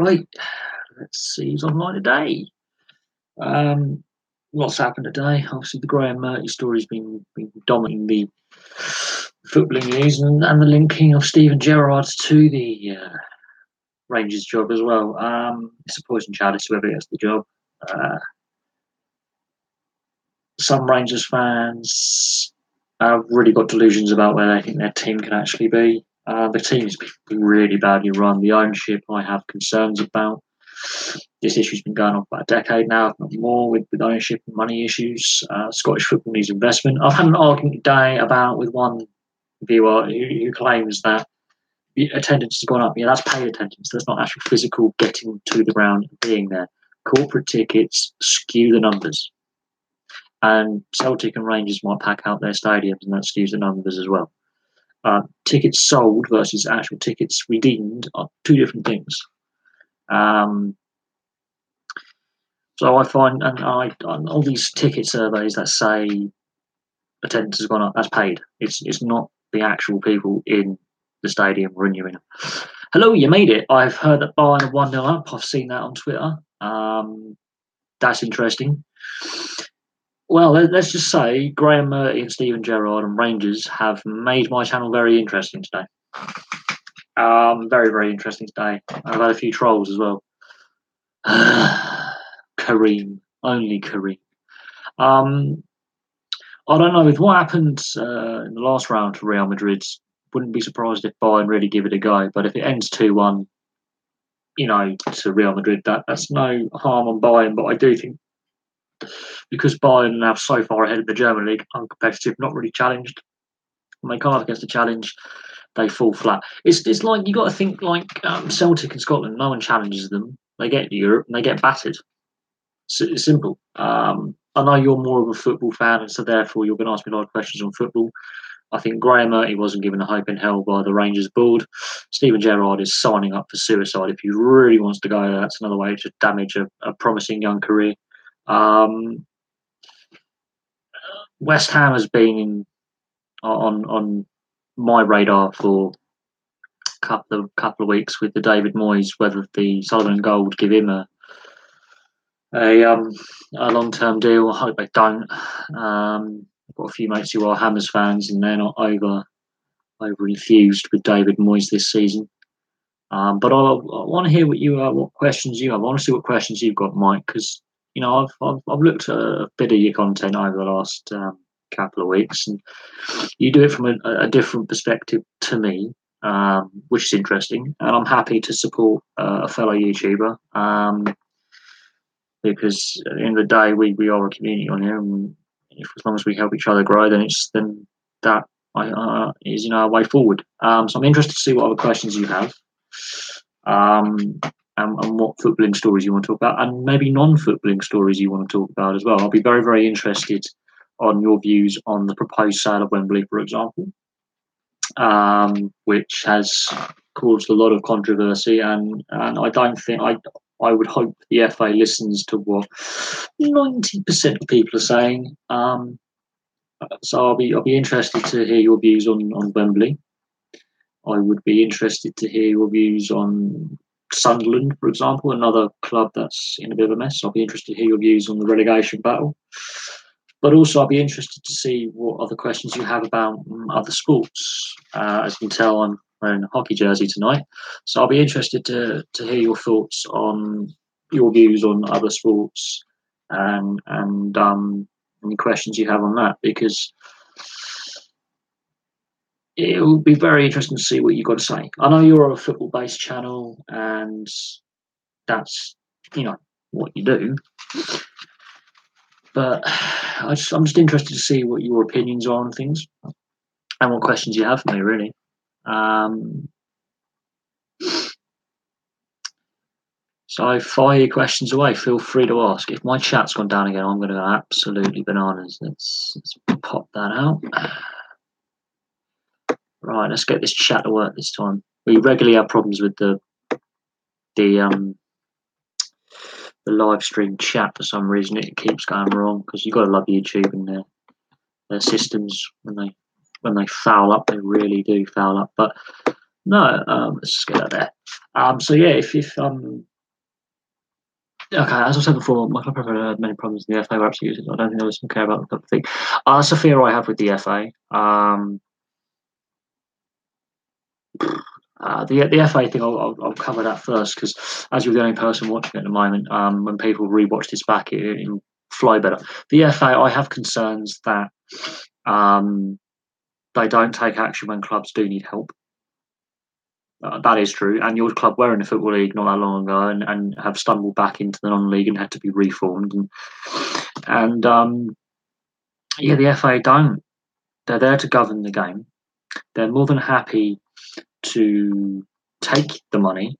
Right, let's see who's online today. What's happened today? Obviously, the Graham Murty story's been dominating the footballing news, and the linking of Steven Gerrard to the Rangers job as well. It's a poison chalice, whoever gets the job. Some Rangers fans have really got delusions about where they think their team can actually be. The team's been really badly run. The ownership I have concerns about. This issue's been going on for about a decade now, if not more, with ownership and money issues. Scottish football needs investment. I've had an argument today with one viewer who claims that the attendance has gone up. Yeah, that's paid attendance. That's not actual physical getting to the ground and being there. Corporate tickets skew the numbers. And Celtic and Rangers might pack out their stadiums, and that skews the numbers as well. Tickets sold versus actual tickets redeemed are two different things. So I find, and all these ticket surveys that say attendance has gone up, that's paid. It's not the actual people in the stadium renewing. Hello, you made it. I've heard that Bayern are 1-0 up. I've seen that on Twitter. That's interesting. Well, let's just say Graham Murty and Steven Gerrard and Rangers have made my channel very interesting today. Very, very interesting today. I've had a few trolls as well. Kareem, only Kareem. I don't know, with what happened in the last round to Real Madrid, wouldn't be surprised if Bayern really give it a go. But if it ends 2-1, to Real Madrid, that's no harm on Bayern. But I do think, because Bayern are now so far ahead of the German league, uncompetitive, not really challenged, when they come up against a challenge, they fall flat. It's like, you got to think like Celtic in Scotland. No one challenges them. They get to Europe and they get battered. It's simple. I know you're more of a football fan, and so therefore you're going to ask me a lot of questions on football. I think Graham Murty wasn't given a hope in hell by the Rangers board. Steven Gerrard is signing up for suicide. If he really wants to go, that's another way to damage a promising young career. West Ham has been on my radar for a couple of weeks with the David Moyes, whether the Sullivan Gold give him a long-term deal. I hope they don't. I've got a few mates who are Hammers fans, and they're not over infused with David Moyes this season. But I want to hear what questions you have. I want to see what questions you've got, Mike, because I've looked at a bit of your content over the last couple of weeks, and you do it from a different perspective to me, which is interesting. And I'm happy to support a fellow YouTuber. Because at the end of the day, we are a community on here, and as long as we help each other grow, then that is our way forward. So I'm interested to see what other questions you have, and what footballing stories you want to talk about, and maybe non-footballing stories you want to talk about as well. I'll be very, very interested on your views on the proposed sale of Wembley, for example, which has caused a lot of controversy, and I don't think I would hope the FA listens to what 90% of people are saying. So I'll be interested to hear your views on Wembley. I would be interested to hear your views on Sunderland, for example, another club that's in a bit of a mess. I'll be interested to hear your views on the relegation battle. But also, I'll be interested to see what other questions you have about other sports. As you can tell, I'm wearing a hockey jersey tonight, so I'll be interested to hear your thoughts on your views on other sports, and any questions you have on that, because it will be very interesting to see what you've got to say. I know you're a football-based channel, and that's what you do. But I'm just interested to see what your opinions are on things, and what questions you have for me, really. So fire your questions away. Feel free to ask. If my chat's gone down again, I'm going to go absolutely bananas. Let's pop that out. Right, let's get this chat to work this time. We regularly have problems with the live stream chat for some reason. It keeps going wrong, because you've got to love YouTube and their systems. When they foul up, they really do foul up. But no, let's just get that there. So yeah, if Okay, as I said before, my club have had many problems in the FA were absolutely useless. I don't think there was some care about the club thing. That's a fear I have with the FA. The FA thing, I'll cover that first because as you're the only person watching at the moment, when people rewatch this back, it'll flow better. The FA, I have concerns that um, they don't take action when clubs do need help. That is true. And your club were in the Football League not that long ago and have stumbled back into the non-league and had to be reformed. And yeah, the FA don't. They're there to govern the game. They're more than happy to take the money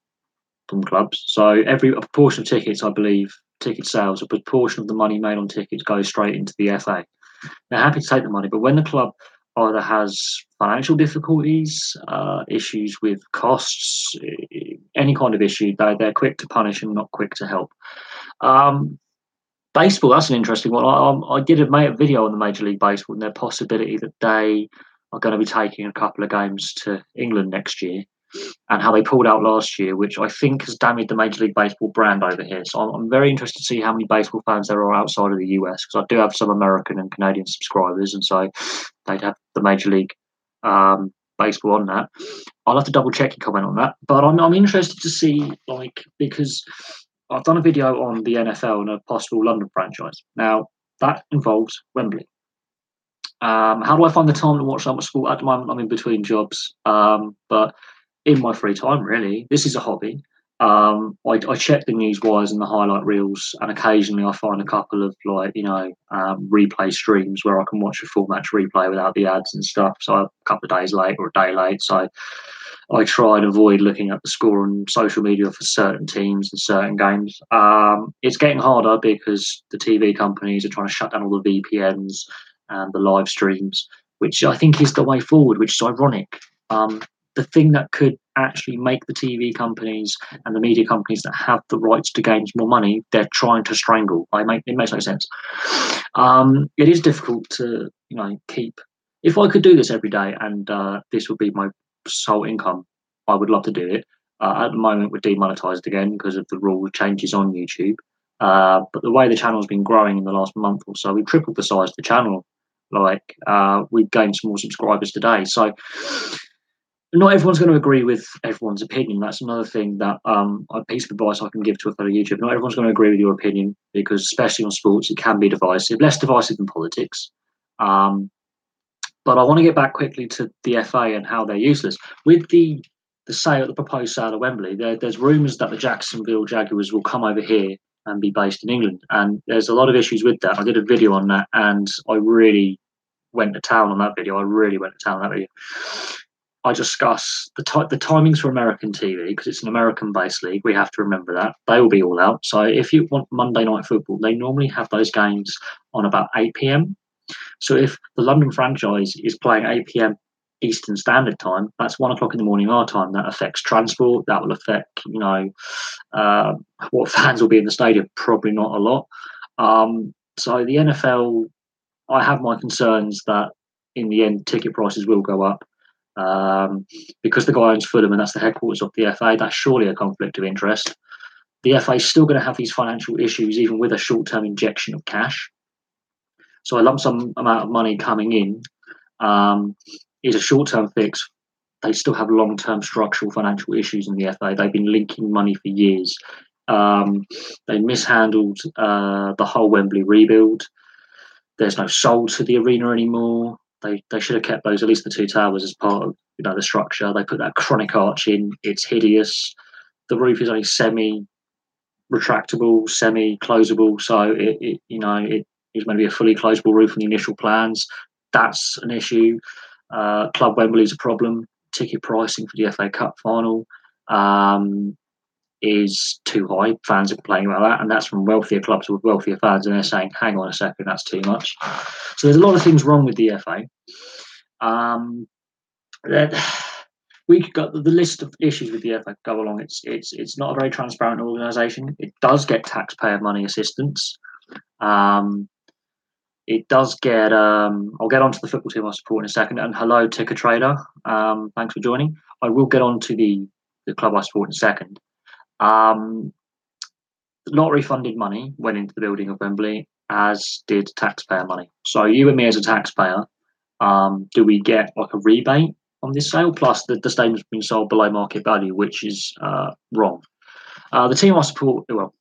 from clubs. So a proportion of tickets, I believe, ticket sales, a proportion of the money made on tickets goes straight into the FA. They're happy to take the money, but when the club either has financial difficulties, issues with costs, any kind of issue, they're quick to punish and not quick to help. Um, Baseball, that's an interesting one. I did a video on the Major League Baseball and their possibility that they are going to be taking a couple of games to England next year and how they pulled out last year, which I think has damaged the Major League Baseball brand over here. So I'm very interested to see how many baseball fans there are outside of the US because I do have some American and Canadian subscribers, and so they'd have the Major League baseball on that. I'll have to double check your comment on that, but I'm interested to see because I've done a video on the NFL and a possible London franchise. Now that involves Wembley. How do I find the time to watch that much sport? At the moment, I'm in between jobs, but in my free time, really, this is a hobby. I check the news wires and the highlight reels, and occasionally I find a couple of replay streams where I can watch a full match replay without the ads and stuff. So a couple of days late or a day late. So I try and avoid looking at the score on social media for certain teams and certain games. It's getting harder because the TV companies are trying to shut down all the VPNs and the live streams, which I think is the way forward, which is ironic. The thing that could actually make the TV companies and the media companies that have the rights to games more money, they're trying to strangle. It makes no sense. It is difficult to keep. If I could do this every day and this would be my sole income, I would love to do it. At the moment, we're demonetized again because of the rule changes on YouTube. But the way the channel's been growing in the last month or so, we've tripled the size of the channel. We've gained some more subscribers today. So not everyone's going to agree with everyone's opinion. That's another thing that a piece of advice I can give to a fellow YouTuber. Not everyone's going to agree with your opinion because, especially on sports, it can be divisive, less divisive than politics. But I want to get back quickly to the FA and how they're useless. With the proposed sale of Wembley, there's rumours that the Jacksonville Jaguars will come over here and be based in England, and there's a lot of issues with that. I did a video on that, and I really went to town on that video. I discuss the timings for American TV because it's an American-based league. We have to remember that they will be all out. So if you want Monday Night Football, they normally have those games on about 8 p.m. So if the London franchise is playing 8 p.m. Eastern Standard Time, that's 1 o'clock in the morning our time. That affects transport. That will affect what fans will be in the stadium. Probably not a lot. So the NFL, I have my concerns that in the end ticket prices will go up. Because the guy owns Fulham and that's the headquarters of the FA, that's surely a conflict of interest. The FA is still going to have these financial issues even with a short-term injection of cash. So a lump sum amount of money coming in is a short-term fix. They still have long-term structural financial issues in the FA. They've been linking money for years. They mishandled the whole Wembley rebuild. There's no soul to the arena anymore. They should have kept those, at least the two towers, as part of the structure. They put that chronic arch in. It's hideous. The roof is only semi-retractable, semi-closable, so it is going to be a fully closable roof in the initial plans. That's an issue. Club Wembley is a problem. Ticket pricing for the FA Cup final is too high. Fans are complaining about that, and that's from wealthier clubs with wealthier fans, and they're saying, "Hang on a second, that's too much." So there's a lot of things wrong with the FA. We could go the list of issues with the FA go along. It's not a very transparent organisation. It does get taxpayer money assistance. It does get. I'll get onto the football team I support in a second. And hello, Ticker Trader. Thanks for joining. I will get on to the club I support in a second. lottery-funded money went into the building of Wembley, as did taxpayer money. So you and me as a taxpayer, do we get like a rebate on this sale? Plus, the stadium's been sold below market value, which is wrong. The team I support, well,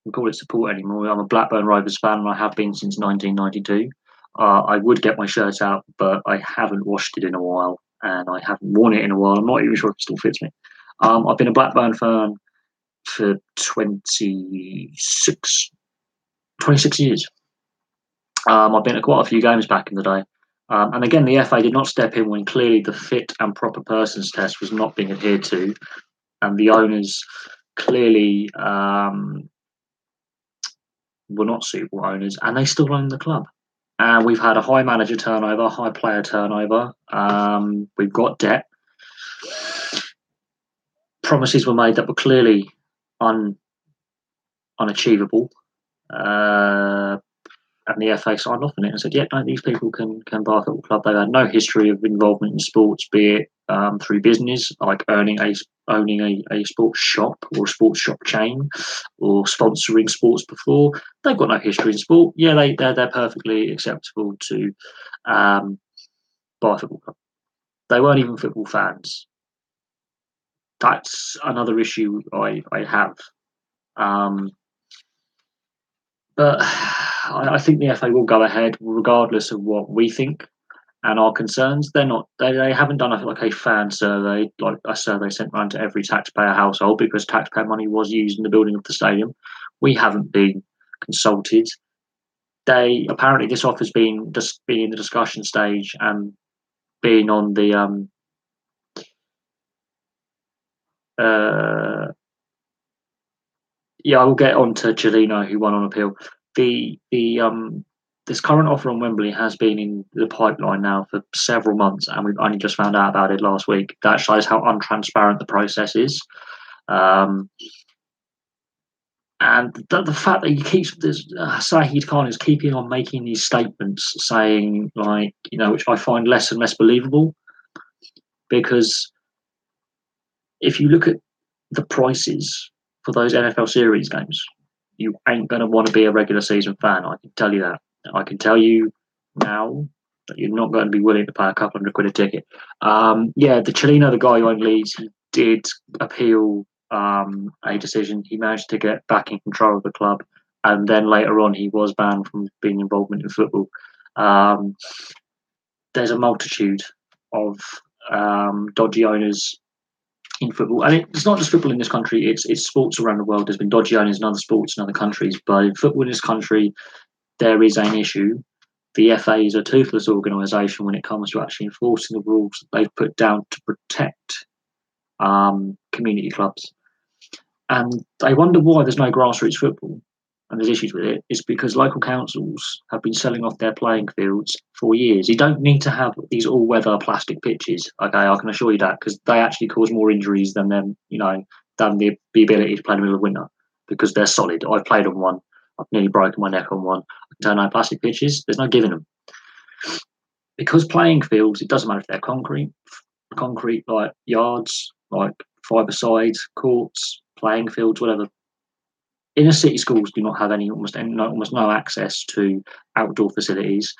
we call it support anymore. I'm a Blackburn Rovers fan, and I have been since 1992. I would get my shirt out, but I haven't washed it in a while, and I haven't worn it in a while. I'm not even sure if it still fits me. I've been a Blackburn fan for 26 years. I've been at quite a few games back in the day. And again, the FA did not step in when clearly the fit and proper persons test was not being adhered to, and the owners clearly were not suitable owners, and they still own the club. And we've had a high manager turnover, high player turnover. We've got debt. Promises were made that were clearly unachievable. And the FA signed off on it and said, "Yeah, no, these people can buy a football club." They had no history of involvement in sports, be it through business, like owning a sports shop or a sports shop chain, or sponsoring sports before. They've got no history in sport. Yeah, they're perfectly acceptable to buy a football club. They weren't even football fans. That's another issue I have. But I think the FA will go ahead regardless of what we think and our concerns. They haven't done a fan survey, like a survey sent round to every taxpayer household, because taxpayer money was used in the building of the stadium. We haven't been consulted. Apparently this offer's been in the discussion stage and being on the I will get on to Cellino, who won on appeal. This current offer on Wembley has been in the pipeline now for several months, and we've only just found out about it last week. That shows how untransparent the process is. And the fact that he keeps this, Sahid Khan is keeping on making these statements saying, like, which I find less and less believable, because if you look at the prices for those NFL series games, you ain't going to want to be a regular season fan. I can tell you that. I can tell you now that you're not going to be willing to pay a couple £100 a ticket. The Cellino, the guy who owned Leeds, he did appeal a decision. He managed to get back in control of the club, and then later on he was banned from being involvement in football. There's a multitude of dodgy owners in football, and it's not just football in this country. It's sports around the world. There's been dodgy owners in other sports in other countries, but in football in this country, there is an issue. The FA is a toothless organisation when it comes to actually enforcing the rules that they've put down to protect community clubs. And I wonder why there's no grassroots football and there's issues with it. It's because local councils have been selling off their playing fields for years. You don't need to have these all-weather plastic pitches. Okay, I can assure you that, because they actually cause more injuries than them, than the ability to play in the middle of winter, because they're solid. I've played on one. I've nearly broken my neck on one. I can turn on plastic pitches. There's no giving them. Because playing fields, it doesn't matter if they're concrete like yards, like fibre-side courts, playing fields, whatever. Inner city schools do not have almost no access to outdoor facilities.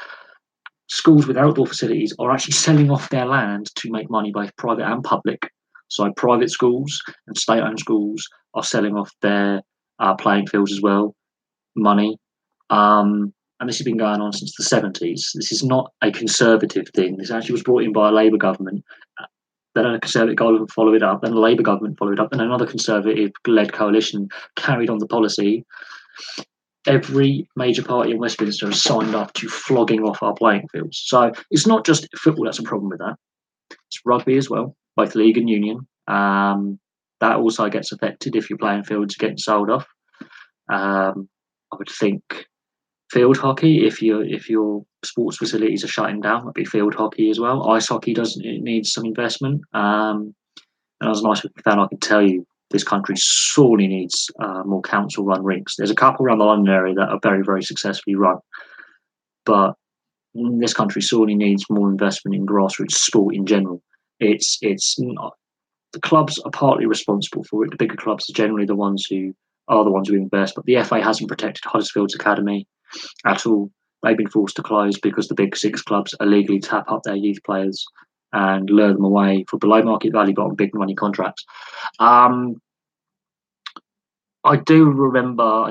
Schools with outdoor facilities are actually selling off their land to make money, both private and public. So private schools and state-owned schools are selling off their playing fields as well, money. And this has been going on since the 70s. This is not a conservative thing. This actually was brought in by a Labour government. Then a Conservative government followed it up, then a Labour government followed it up, and another Conservative-led coalition carried on the policy. Every major party in Westminster has signed up to flogging off our playing fields. So it's not just football that's a problem with that. It's rugby as well, both league and union. That also gets affected if your playing fields are getting sold off. I would think field hockey, if your sports facilities are shutting down, that'd be field hockey as well. Ice hockey needs some investment. And as a nice fan, I can tell you this country sorely needs more council-run rinks. There's a couple around the London area that are very, very successfully run, but this country sorely needs more investment in grassroots sport in general. It's not, the clubs are partly responsible for it. The bigger clubs are generally the ones who are the ones who invest, but the FA hasn't protected Huddersfield's academy at all. They've been forced to close because the big six clubs illegally tap up their youth players and lure them away for below market value but on big money contracts. I seem to remember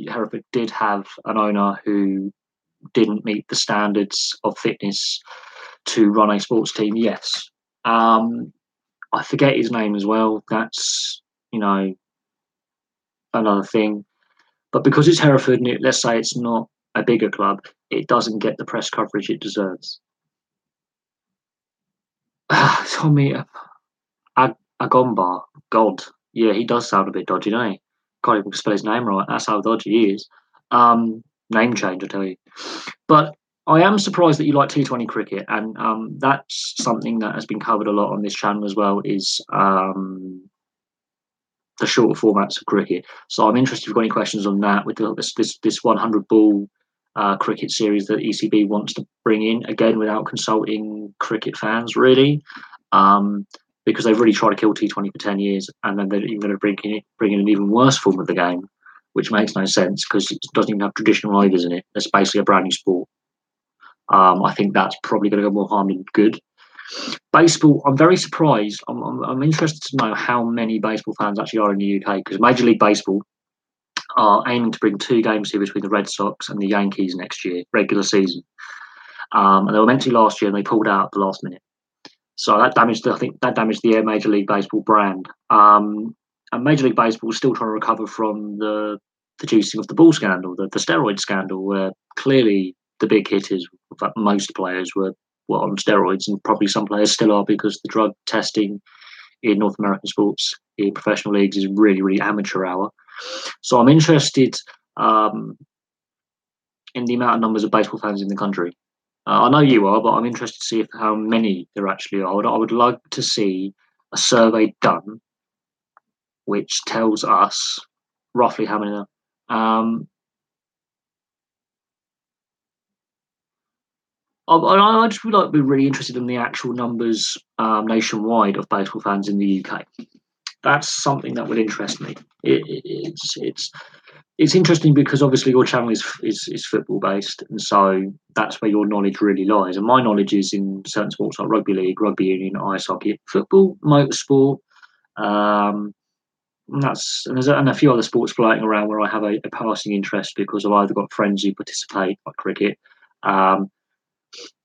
Hereford did have an owner who didn't meet the standards of fitness to run a sports team. Yes. I forget his name as well. That's, another thing. But because it's Hereford, and let's say it's not a bigger club, it doesn't get the press coverage it deserves. Tommy Agomba, God. Yeah, he does sound a bit dodgy, doesn't he? Can't even spell his name right. That's how dodgy he is. Name change, I tell you. But I am surprised that you like T20 cricket, and that's something that has been covered a lot on this channel as well, is the shorter formats of cricket. So I'm interested if you've got any questions on that with this 100 ball cricket series that ECB wants to bring in, again, without consulting cricket fans, really. Because they've really tried to kill T20 for 10 years, and then they're even going to bring in an even worse form of the game, which makes no sense because it doesn't even have traditional overs in it. It's basically a brand new sport. I think that's probably going to go more harm than good. Baseball, I'm very surprised. I'm interested to know how many baseball fans actually are in the UK, because Major League Baseball are aiming to bring 2 games here between the Red Sox and the Yankees next year, regular season. And they were meant to last year, and they pulled out at the last minute. So that damaged the Major League Baseball brand. And Major League Baseball is still trying to recover from the juicing of the ball scandal, the steroid scandal, where clearly the big hitters, in fact, most players were on steroids, and probably some players still are, because the drug testing in North American sports, in professional leagues, is really, really amateur hour. So I'm interested in the amount of numbers of baseball fans in the country. I know you are, but I'm interested to see how many there actually are. I would like to see a survey done which tells us roughly how many there are. I just would be really interested in the actual numbers nationwide of baseball fans in the UK. That's something that would interest me. It's interesting because obviously your channel is football based, and so that's where your knowledge really lies. And my knowledge is in certain sports like rugby league, rugby union, ice hockey, football, motorsport. And there's a few other sports floating around where I have a passing interest because I've either got friends who participate, like cricket.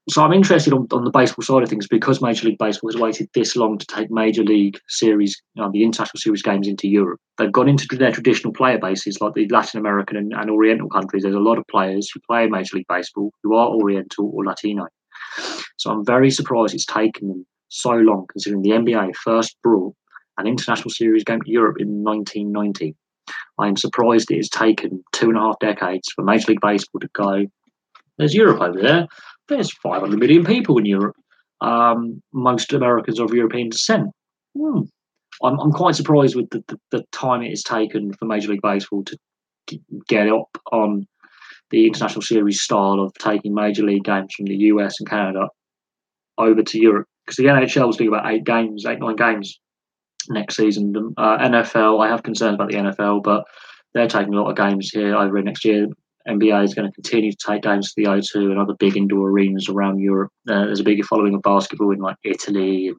So I'm interested on the baseball side of things, because Major League Baseball has waited this long to take Major League Series, the international series games into Europe. They've gone into their traditional player bases, like the Latin American and Oriental countries. There's a lot of players who play Major League Baseball who are Oriental or Latino. So I'm very surprised it's taken them so long, considering the NBA first brought an international series game to Europe in 1990. I am surprised it has taken 2.5 decades for Major League Baseball to go, there's Europe over there. There's 500 million people in Europe. Most Americans are of European descent. I'm quite surprised with the time it has taken for Major League Baseball to get up on the international series style of taking Major League games from the US and Canada over to Europe. Because the NHL is doing about 9 games next season. NFL, I have concerns about the NFL, but they're taking a lot of games here over next year. NBA is going to continue to take games to the O2 and other big indoor arenas around Europe. There's a bigger following of basketball in like Italy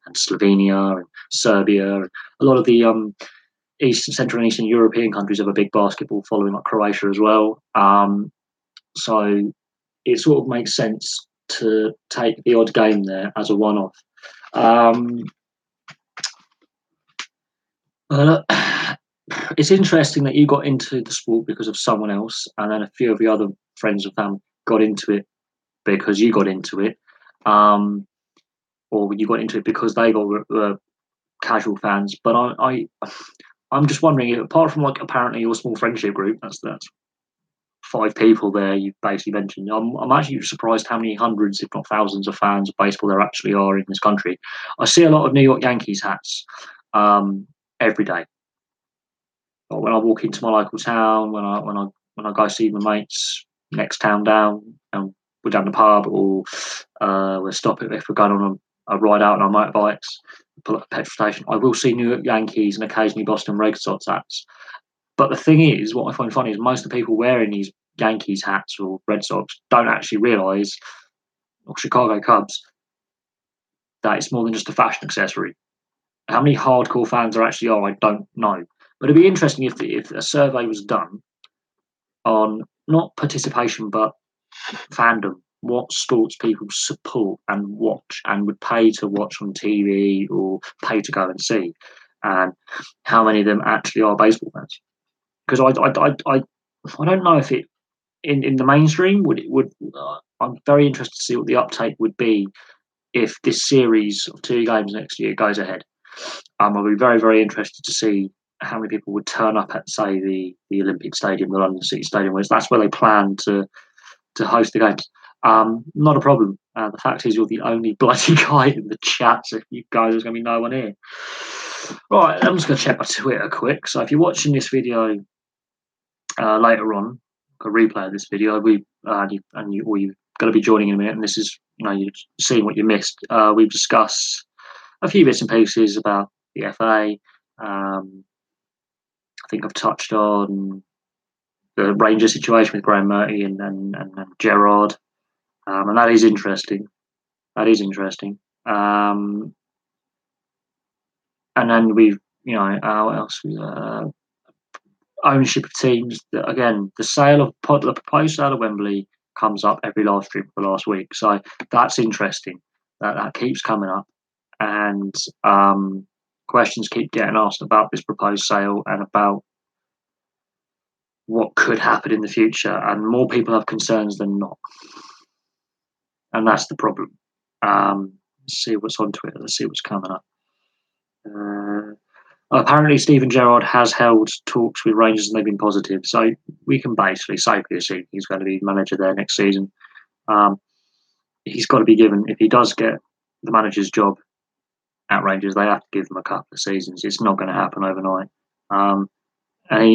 and Slovenia and Serbia. A lot of the Central and Eastern European countries have a big basketball following, like Croatia as well. So it sort of makes sense to take the odd game there as a one-off. It's interesting that you got into the sport because of someone else, and then a few of your other friends and family got into it because you got into it, or you got into it because they were casual fans. But I'm just wondering, apart from like apparently your small friendship group, that's 5 people there you basically mentioned. I'm actually surprised how many hundreds, if not thousands, of fans of baseball there actually are in this country. I see a lot of New York Yankees hats every day. When I walk into my local town, when I go see my mates next town down, and we're down the pub, or we're stopping if we're going on a ride out on our motorbikes, pull up a petrol station, I will see New York Yankees and occasionally Boston Red Sox hats. But the thing is, what I find funny is most of the people wearing these Yankees hats or Red Sox don't actually realise, or Chicago Cubs, that it's more than just a fashion accessory. How many hardcore fans there actually are, I don't know. But it'd be interesting if a survey was done on not participation but fandom, what sports people support and watch and would pay to watch on TV or pay to go and see, and how many of them actually are baseball fans. Because I don't know if it in the mainstream would I'm very interested to see what the uptake would be if this series of 2 games next year goes ahead. I'll be very, very interested to see how many people would turn up at, say, the Olympic Stadium, the London City Stadium, where that's where they plan to host the games. Not a problem. The fact is, you're the only bloody guy in the chat, so if you guys, there's going to be no one here. Right, I'm just going to check my Twitter quick. So if you're watching this video later on, a replay of this video, you're going to be joining in a minute, and this is, you're seeing what you missed. We've discussed a few bits and pieces about the FA. I think I've touched on the Rangers situation with Graham Murty and Gerrard, and that is interesting. That is interesting. And then we've, what else? Ownership of teams. Again, the proposed sale of Wembley comes up every live stream for the last week, so that's interesting. That keeps coming up, and questions keep getting asked about this proposed sale and about what could happen in the future, and more people have concerns than not, and that's the problem. Let's see what's on Twitter. Let's see what's coming up. Apparently, Steven Gerrard has held talks with Rangers and they've been positive, so we can basically safely assume he's going to be manager there next season. He's got to be given, if he does get the manager's job at Rangers, they have to give him a couple of seasons. It's not going to happen overnight. And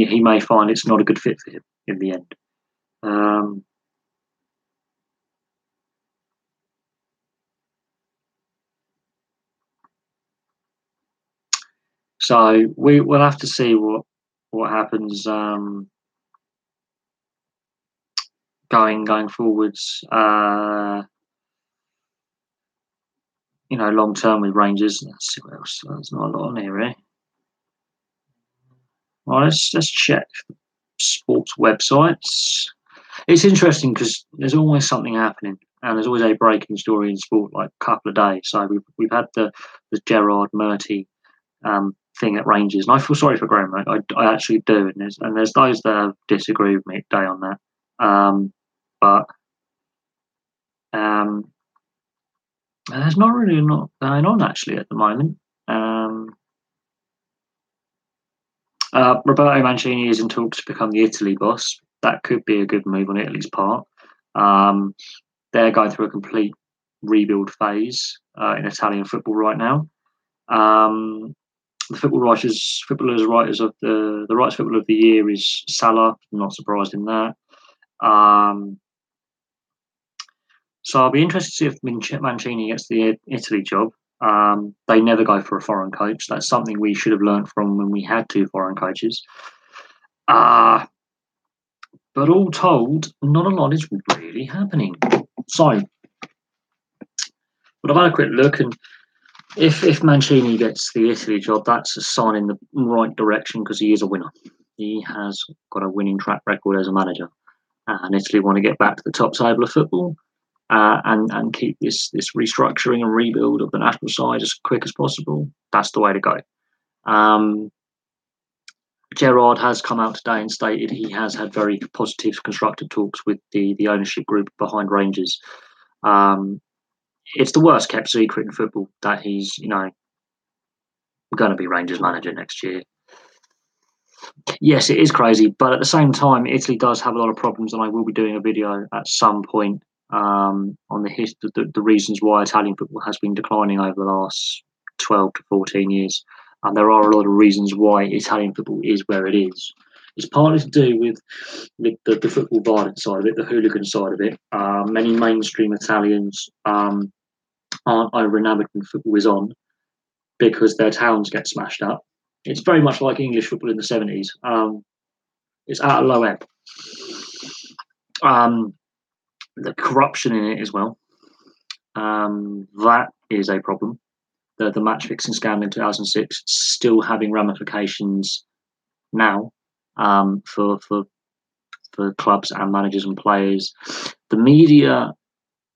he may find it's not a good fit for him in the end. So we'll have to see what happens going forwards. Long term with Rangers. Let's see what else. There's not a lot on here, eh? Well, let's check sports websites. It's interesting because there's always something happening, and there's always a breaking story in sport, like a couple of days. So we've had the Gerrard Murty thing at Rangers, and I feel sorry for Graham. I actually do, and there's those that disagree with me today on that. But there's not really a lot going on actually at the moment. Roberto Mancini is in talks to become the Italy boss. That could be a good move on Italy's part. They're going through a complete rebuild phase in Italian football right now. The footballers' writers of the Rights Footballer of the Year is Salah. I'm not surprised in that. So I'll be interested to see if Mancini gets the Italy job. They never go for a foreign coach. That's something we should have learned from when we had 2 foreign coaches. But all told, not a lot is really happening. So, but I've had a quick look, and if Mancini gets the Italy job, that's a sign in the right direction because he is a winner. He has got a winning track record as a manager, and Italy want to get back to the top table of football. And keep this restructuring and rebuild of the national side as quick as possible. That's the way to go. Gerrard has come out today and stated he has had very positive, constructive talks with the ownership group behind Rangers. It's the worst kept secret in football that he's going to be Rangers manager next year. Yes, it is crazy, but at the same time, Italy does have a lot of problems, and I will be doing a video at some point on the reasons why Italian football has been declining over the last 12 to 14 years. And there are a lot of reasons why Italian football is where it is. It's partly to do with the football violence side of it, the hooligan side of it. Many mainstream Italians aren't over enamoured when football is on because their towns get smashed up. It's very much like English football in the 70s. It's at a low ebb. The corruption in it as well. That is a problem. The match fixing scandal in 2006 still having ramifications now for clubs and managers and players. The media,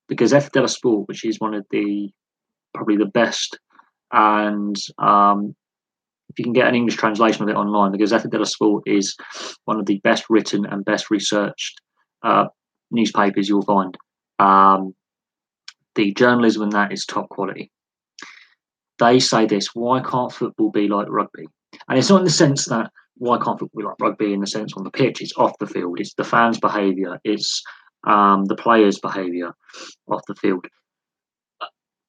because F Della Sport, which is one of probably the best, and if you can get an English translation of it online, because F Della Sport is one of the best written and best researched newspapers you'll find. The journalism in that is top quality. They say this: why can't football be like rugby? And it's not in the sense that why can't football be like rugby in the sense on the pitch. It's off the field. It's the fans' behaviour. It's the players' behaviour off the field.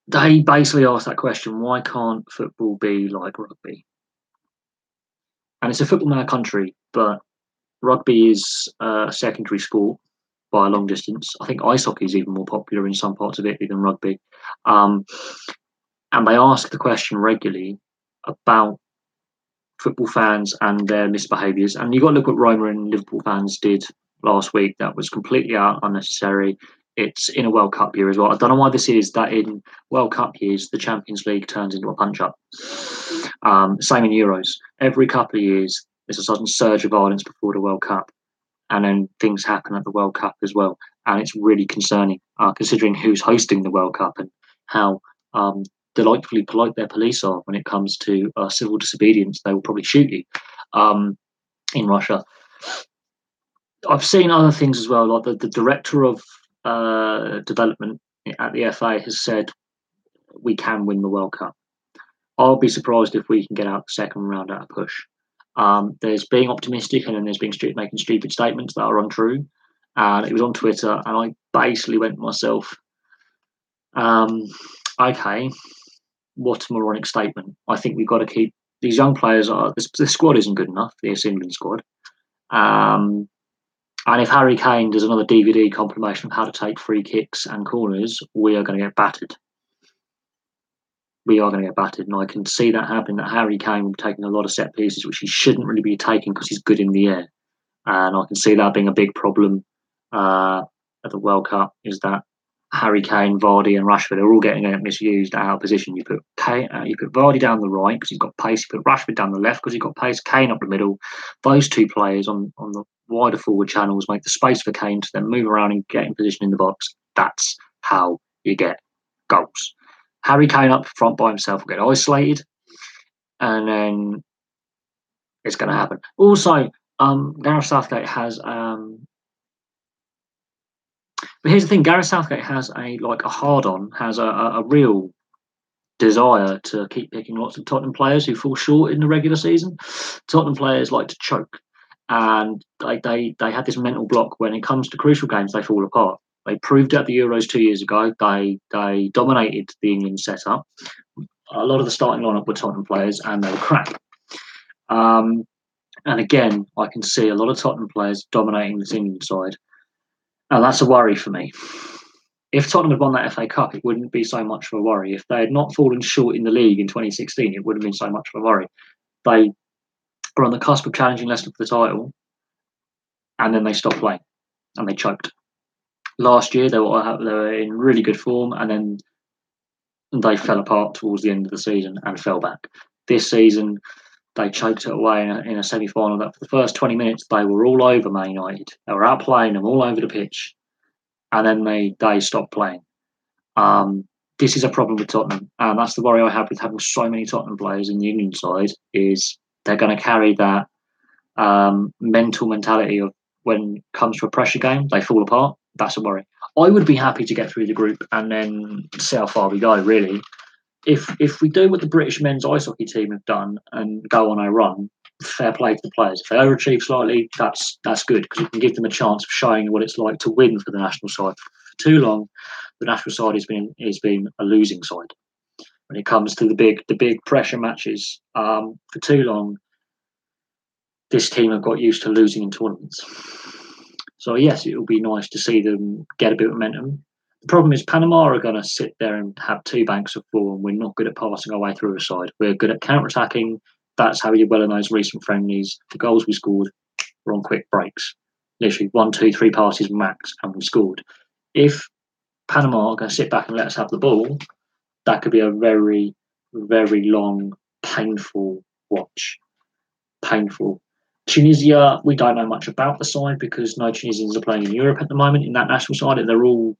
They basically ask that question: why can't football be like rugby? And it's a football mad country, but rugby is a secondary sport by a long distance. I think ice hockey is even more popular in some parts of Italy than rugby. And they ask the question regularly about football fans and their misbehaviours. And you've got to look what Roma and Liverpool fans did last week. That was completely unnecessary. It's in a World Cup year as well. I don't know why this is, that in World Cup years, the Champions League turns into a punch-up. Same in Euros. Every couple of years, there's a sudden surge of violence before the World Cup. And then things happen at the World Cup as well. And it's really concerning, considering who's hosting the World Cup and how delightfully polite their police are when it comes to civil disobedience. They will probably shoot you in Russia. I've seen other things as well, like the director of development at the FA has said we can win the World Cup. I'll be surprised if we can get out the second round at a push. There's being optimistic and then there's being making stupid statements that are untrue. And it was on Twitter, and I basically went to myself, okay, what a moronic statement. I think we've got to keep these young players. The squad isn't good enough, the England squad. And if Harry Kane does another DVD compilation of how to take free kicks and corners, we are going to get battered. We are going to get battered, and I can see that happening. That Harry Kane will be taking a lot of set pieces, which he shouldn't really be taking because he's good in the air. And I can see that being a big problem at the World Cup. Is that Harry Kane, Vardy, and Rashford are all getting misused out of position. You put Vardy down the right because he's got pace. You put Rashford down the left because he's got pace. Kane up the middle. Those two players on the wider forward channels make the space for Kane to then move around and get in position in the box. That's how you get goals. Harry Kane up front by himself will get isolated, and then it's going to happen. Also, Gareth Southgate has. But here's the thing: Gareth Southgate has a hard-on, has a real desire to keep picking lots of Tottenham players who fall short in the regular season. Tottenham players like to choke, and they had this mental block when it comes to crucial games. They fall apart. They proved it at the Euros 2 years ago. They dominated the England setup. A lot of the starting lineup were Tottenham players, and they were crap. And again, I can see a lot of Tottenham players dominating this England side. And that's a worry for me. If Tottenham had won that FA Cup, it wouldn't be so much of a worry. If they had not fallen short in the league in 2016, it wouldn't have been so much of a worry. They were on the cusp of challenging Leicester for the title, and then they stopped playing, and they choked. Last year, they were in really good form, and then they fell apart towards the end of the season and fell back. This season, they choked it away in a semi-final that for the first 20 minutes, they were all over Man United. They were outplaying them all over the pitch. And then they stopped playing. This is a problem with Tottenham. And that's the worry I have with having so many Tottenham players in the England side, is they're going to carry that mental mentality of when it comes to a pressure game, they fall apart. That's a worry. I would be happy to get through the group and then see how far we go, really. If we do what the British men's ice hockey team have done and go on a run, fair play to the players. If they overachieve slightly, that's good, because it can give them a chance of showing what it's like to win for the national side. For too long, the national side has been a losing side when it comes to the big pressure matches. For too long, this team have got used to losing in tournaments. So yes, it will be nice to see them get a bit of momentum. The problem is Panama are going to sit there and have two banks of four, and we're not good at passing our way through a side. We're good at counter-attacking. That's how we did well in those recent friendlies. The goals we scored, or on quick breaks. Literally 1, 2, 3 passes max, and we scored. If Panama are going to sit back and let us have the ball, that could be a very, very long, painful watch. Painful. Tunisia, we don't know much about the side because no Tunisians are playing in Europe at the moment in that national side. They're all,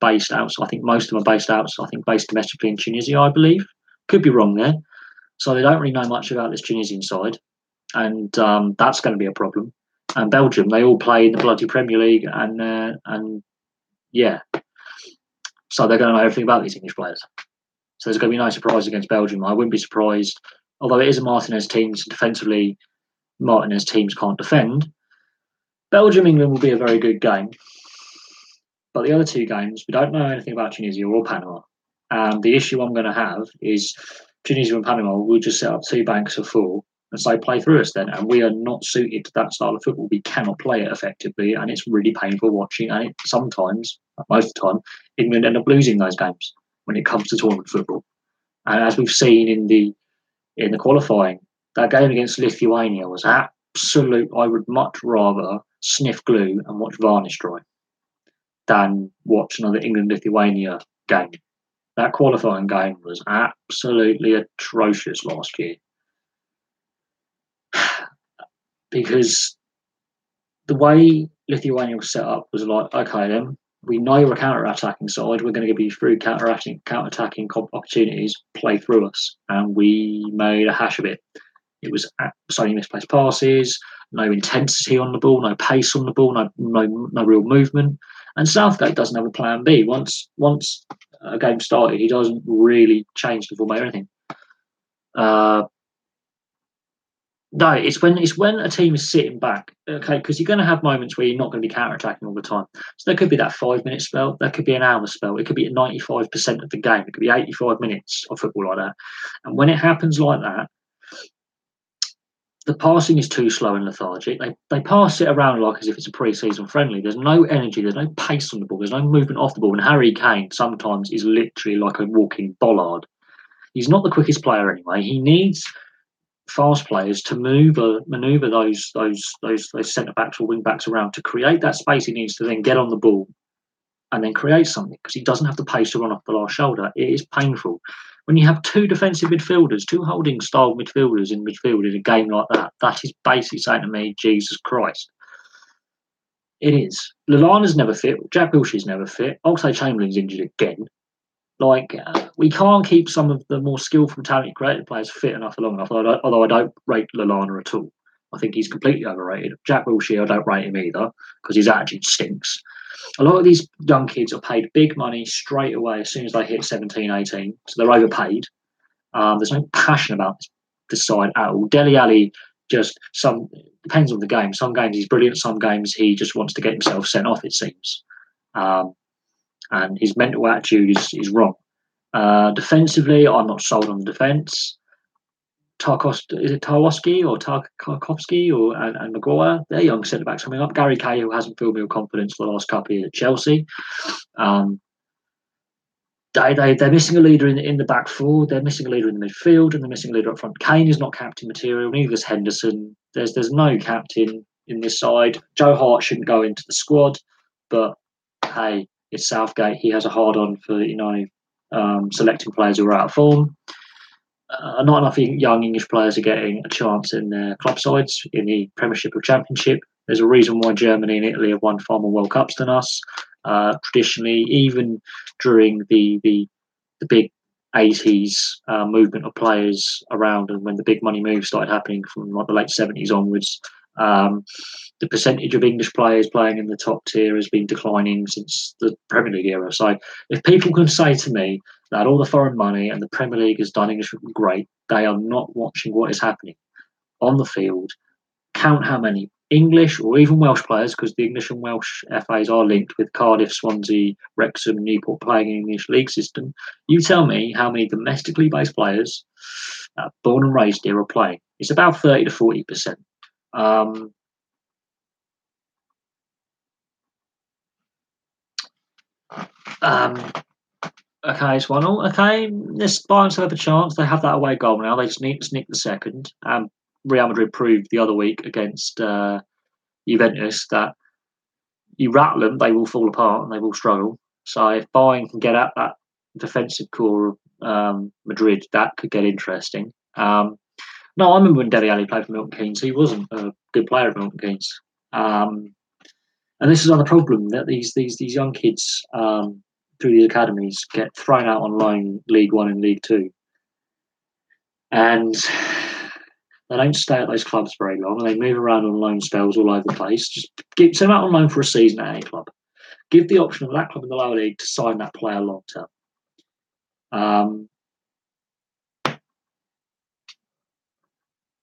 based out. So I think most of them are based out. So I think based domestically in Tunisia, I believe. Could be wrong there. So they don't really know much about this Tunisian side, and that's going to be a problem. And Belgium, they all play in the bloody Premier League, and yeah, so they're going to know everything about these English players. So there's going to be no surprise against Belgium. I wouldn't be surprised, although it is a Martinez team. So defensively, Martinez teams can't defend. Belgium England will be a very good game, but the other two games we don't know anything about Tunisia or Panama. And the issue I'm going to have is Tunisia and Panama will just set up 2 banks of 4 and say play through us then, and we are not suited to that style of football. We cannot play it effectively, and it's really painful watching. And sometimes, most of the time, England end up losing those games when it comes to tournament football. And as we've seen in the qualifying, that game against Lithuania was absolute. I would much rather sniff glue and watch varnish dry than watch another England-Lithuania game. That qualifying game was absolutely atrocious last year. Because the way Lithuania was set up was like, okay, then we know you're a counter-attacking side. We're going to give you through counter-attacking opportunities, play through us. And we made a hash of it. It was so many misplaced passes, no intensity on the ball, no pace on the ball, no real movement. And Southgate doesn't have a plan B. Once a game started, he doesn't really change the format or anything. No, it's when a team is sitting back, okay, because you're going to have moments where you're not going to be counter-attacking all the time. So there could be that 5-minute spell, there could be an hour spell, it could be 95% of the game, it could be 85 minutes of football like that. And when it happens like that, the passing is too slow and lethargic. They pass it around like as if it's a pre-season friendly. There's no energy, there's no pace on the ball, there's no movement off the ball. And Harry Kane sometimes is literally like a walking bollard. He's not the quickest player anyway. He needs fast players to maneuver those centre backs or wing backs around to create that space he needs to then get on the ball and then create something, because he doesn't have the pace to run off the last shoulder. It is painful when you have 2 defensive midfielders, 2 holding style midfielders in midfield in a game like that. That is basically saying to me, Jesus Christ. It is. Lallana's never fit. Jack Wilshere's never fit. Oxlade-Chamberlain's injured again. We can't keep some of the more skillful, talented, creative players fit enough for long enough. Although I don't rate Lallana at all. I think he's completely overrated. Jack Wilshere, I don't rate him either because his attitude stinks. A lot of these young kids are paid big money straight away as soon as they hit 17, 18. So they're overpaid. There's no passion about this side at all. Dele Alli depends on the game. Some games he's brilliant. Some games he just wants to get himself sent off, it seems. And his mental attitude is wrong. Defensively, I'm not sold on the defence. Is it Tarkowski or Tarkovsky and Maguire? They're young centre backs coming up. Gary Cahill hasn't filled me with confidence for the last couple of years at Chelsea. They're missing a leader in the back 4. They're missing a leader in the midfield, and they're missing a leader up front. Kane is not captain material. Neither is Henderson. There's no captain in this side. Joe Hart shouldn't go into the squad, but hey, it's Southgate. He has a hard on for selecting players who are out of form. Not enough young English players are getting a chance in their club sides in the Premiership or Championship. There's a reason why Germany and Italy have won far more World Cups than us. Traditionally, even during the big 80s movement of players around, and when the big money moves started happening from like the late 70s onwards, the percentage of English players playing in the top tier has been declining since the Premier League era. So if people can say to me that all the foreign money and the Premier League has done English football great, they are not watching what is happening on the field. Count how many English or even Welsh players, because the English and Welsh FAs are linked with Cardiff, Swansea, Wrexham, and Newport playing in the English league system. You tell me how many domestically based players, born and raised here, are playing. It's about 30 to 40%. Okay, it's 1-1. Okay, let's buy themselves a chance. They have that away goal now. They just need to sneak the second. Real Madrid proved the other week against Juventus that you rattle them, they will fall apart and they will struggle. So if Bayern can get at that defensive core of Madrid, that could get interesting. No, I remember when Dele Alli played for Milton Keynes. He wasn't a good player at Milton Keynes. And this is another problem that these young kids through the academies get thrown out on loan, League One and League Two, and they don't stay at those clubs very long. They move around on loan spells all over the place. Just send them out on loan for a season at any club. Give the option of that club in the lower league to sign that player long term.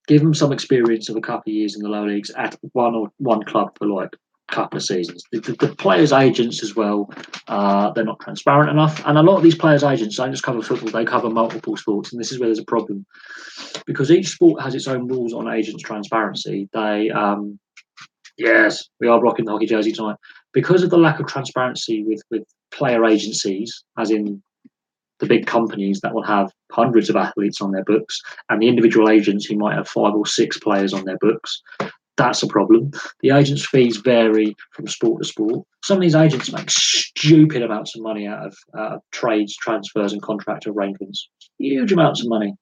Give them some experience of a couple of years in the lower leagues at one club for like a couple of seasons. The players' agents as well, they're not transparent enough. And a lot of these players' agents don't just cover football, they cover multiple sports. And this is where there's a problem. Because each sport has its own rules on agents' transparency. Yes, we are rocking the hockey jersey tonight. Because of the lack of transparency with player agencies, as in the big companies that will have hundreds of athletes on their books and the individual agents who might have 5 or 6 players on their books, that's a problem. The agents' fees vary from sport to sport. Some of these agents make stupid amounts of money out of trades, transfers, and contract arrangements. Huge amounts of money.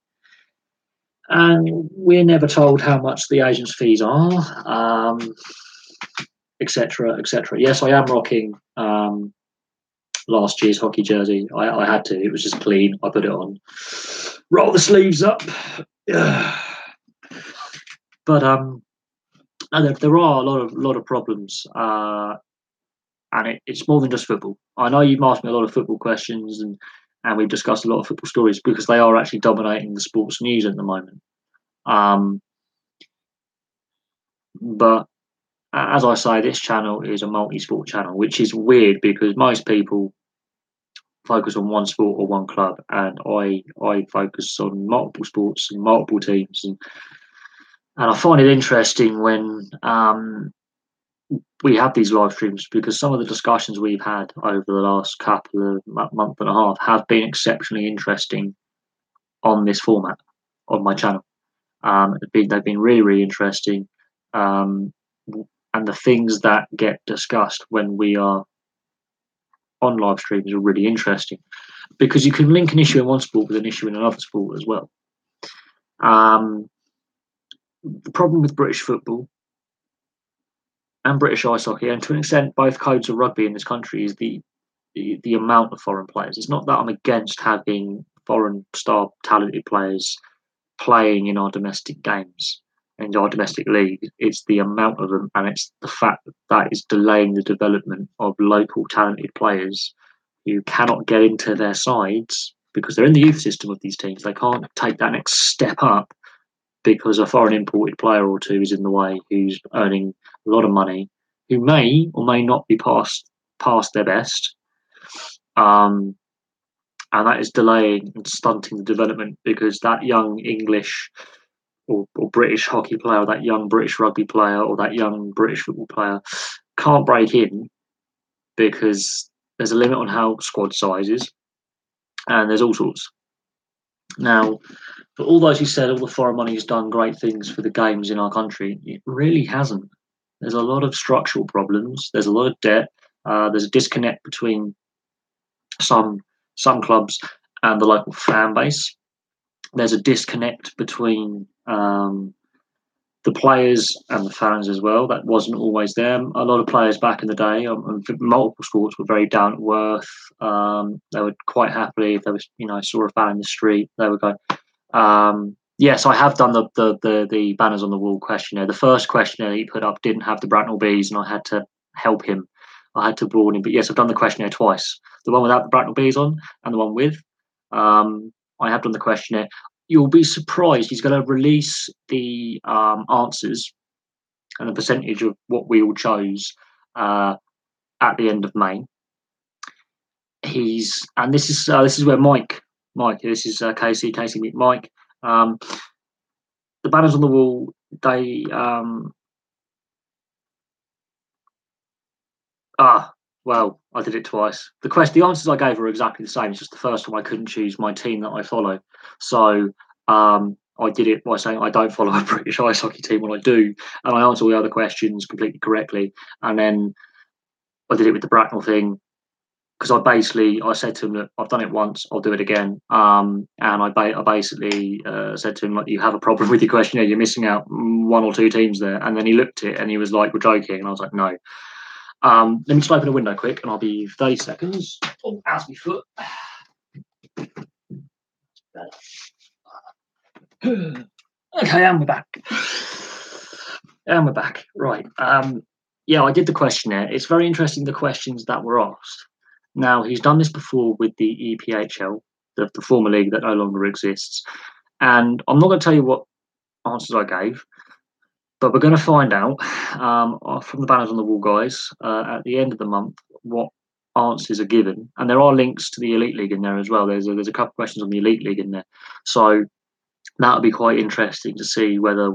And we're never told how much the agents' fees are, etc., etc. Yes, I am rocking last year's hockey jersey. I had to. It was just clean. I put it on. Roll the sleeves up. But there are a lot of problems, and it's more than just football. I know you've asked me a lot of football questions, and we've discussed a lot of football stories because they are actually dominating the sports news at the moment. But as I say, this channel is a multi-sport channel, which is weird because most people focus on one sport or one club, and I focus on multiple sports and multiple teams, and I find it interesting when we have these live streams because some of the discussions we've had over the last couple of month and a half have been exceptionally interesting on this format on my channel. They've been really interesting, and the things that get discussed when we are on live streams are really interesting because you can link an issue in one sport with an issue in another sport as well. The problem with British football and British ice hockey, and to an extent both codes of rugby in this country, is the amount of foreign players. It's not that I'm against having foreign star talented players playing in our domestic games and our domestic league. It's the amount of them, and it's the fact that is delaying the development of local talented players who cannot get into their sides because they're in the youth system of these teams. They can't take that next step up because a foreign imported player or two is in the way who's earning a lot of money, who may or may not be past their best. And that is delaying and stunting the development because that young English or British hockey player, or that young British rugby player, or that young British football player can't break in because there's a limit on how squad size is, and there's all sorts. Now, for all those who said all the foreign money has done great things for the games in our country, it really hasn't. There's a lot of structural problems. There's a lot of debt. There's a disconnect between some clubs and the local fan base. There's a disconnect between the players and the fans as well. That wasn't always there. A lot of players back in the day, multiple sports, were very down to earth. They would quite happily, if they was, saw a fan in the street, they would go. Yes, I have done the banners on the wall questionnaire. The first questionnaire that he put up didn't have the Bracknell Bees, and I had to help him. I had to warn him. But yes, I've done the questionnaire twice. The one without the Bracknell Bees on, and the one with. I have done the questionnaire. You'll be surprised. He's going to release the answers and the percentage of what we all chose at the end of May. And this is where Mike. This is Casey, Mike. The banners on the wall. They well, I did it twice. The answers I gave are exactly the same. It's just the first time I couldn't choose my team that I follow. So I did it by saying I don't follow a British ice hockey team when I do, and I answer all the other questions completely correctly. And then I did it with the Bracknell thing because I said to him that I've done it once, I'll do it again. And I basically said to him, like, you have a problem with your questionnaire, you're missing out one or two teams there. And then he looked at it and he was like, we're joking. And I was like, no. Let me just open a window quick and I'll be 30 seconds. Oh, how's my foot? Okay, and we're back. And we're back. Right. Yeah, I did the questionnaire. It's very interesting, the questions that were asked. Now, he's done this before with the EPHL, the former league that no longer exists. And I'm not going to tell you what answers I gave, but we're going to find out from the Banners on the Wall guys at the end of the month what answers are given. And there are links to the Elite League in there as well. There's a couple of questions on the Elite League in there. So that'll be quite interesting to see whether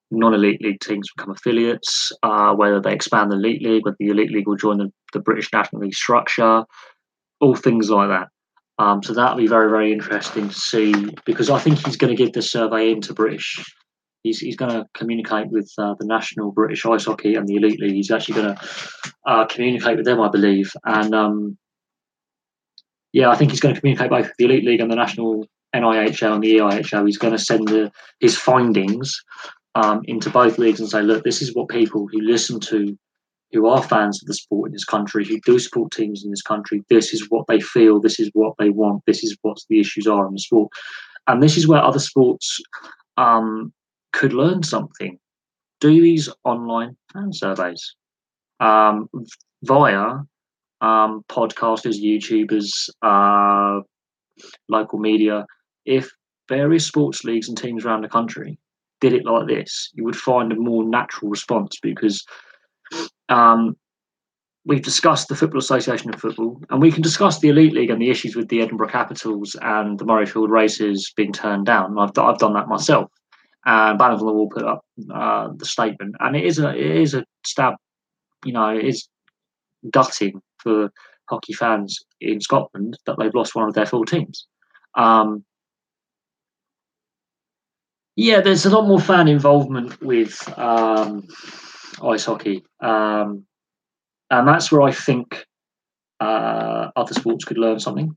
non-elite league teams become affiliates, whether they expand the elite league, whether the elite league will join the British National League structure, all things like that. So that'll be very, very interesting to see, because I think he's going to give this survey into British. He's going to communicate with the National British Ice Hockey and the Elite League. He's actually going to communicate with them, I believe. And yeah, I think he's going to communicate both with the Elite League and the National NIHL and the EIHL. He's going to send his findings into both leagues and say, look, this is what people who listen to, who are fans of the sport in this country, who do support teams in this country, this is what they feel, this is what they want, this is what the issues are in the sport. And this is where other sports could learn something. Do these online fan surveys via podcasters, YouTubers, local media. If various sports leagues and teams around the country did it like this, you would find a more natural response, because we've discussed the Football Association of Football, and we can discuss the Elite League and the issues with the Edinburgh Capitals and the Murrayfield Racers being turned down. I've done that myself. And Banners on the Wall put up the statement, and it is a stab. It is gutting for hockey fans in Scotland that they've lost one of their full teams. Yeah, there's a lot more fan involvement with ice hockey, and that's where I think other sports could learn something.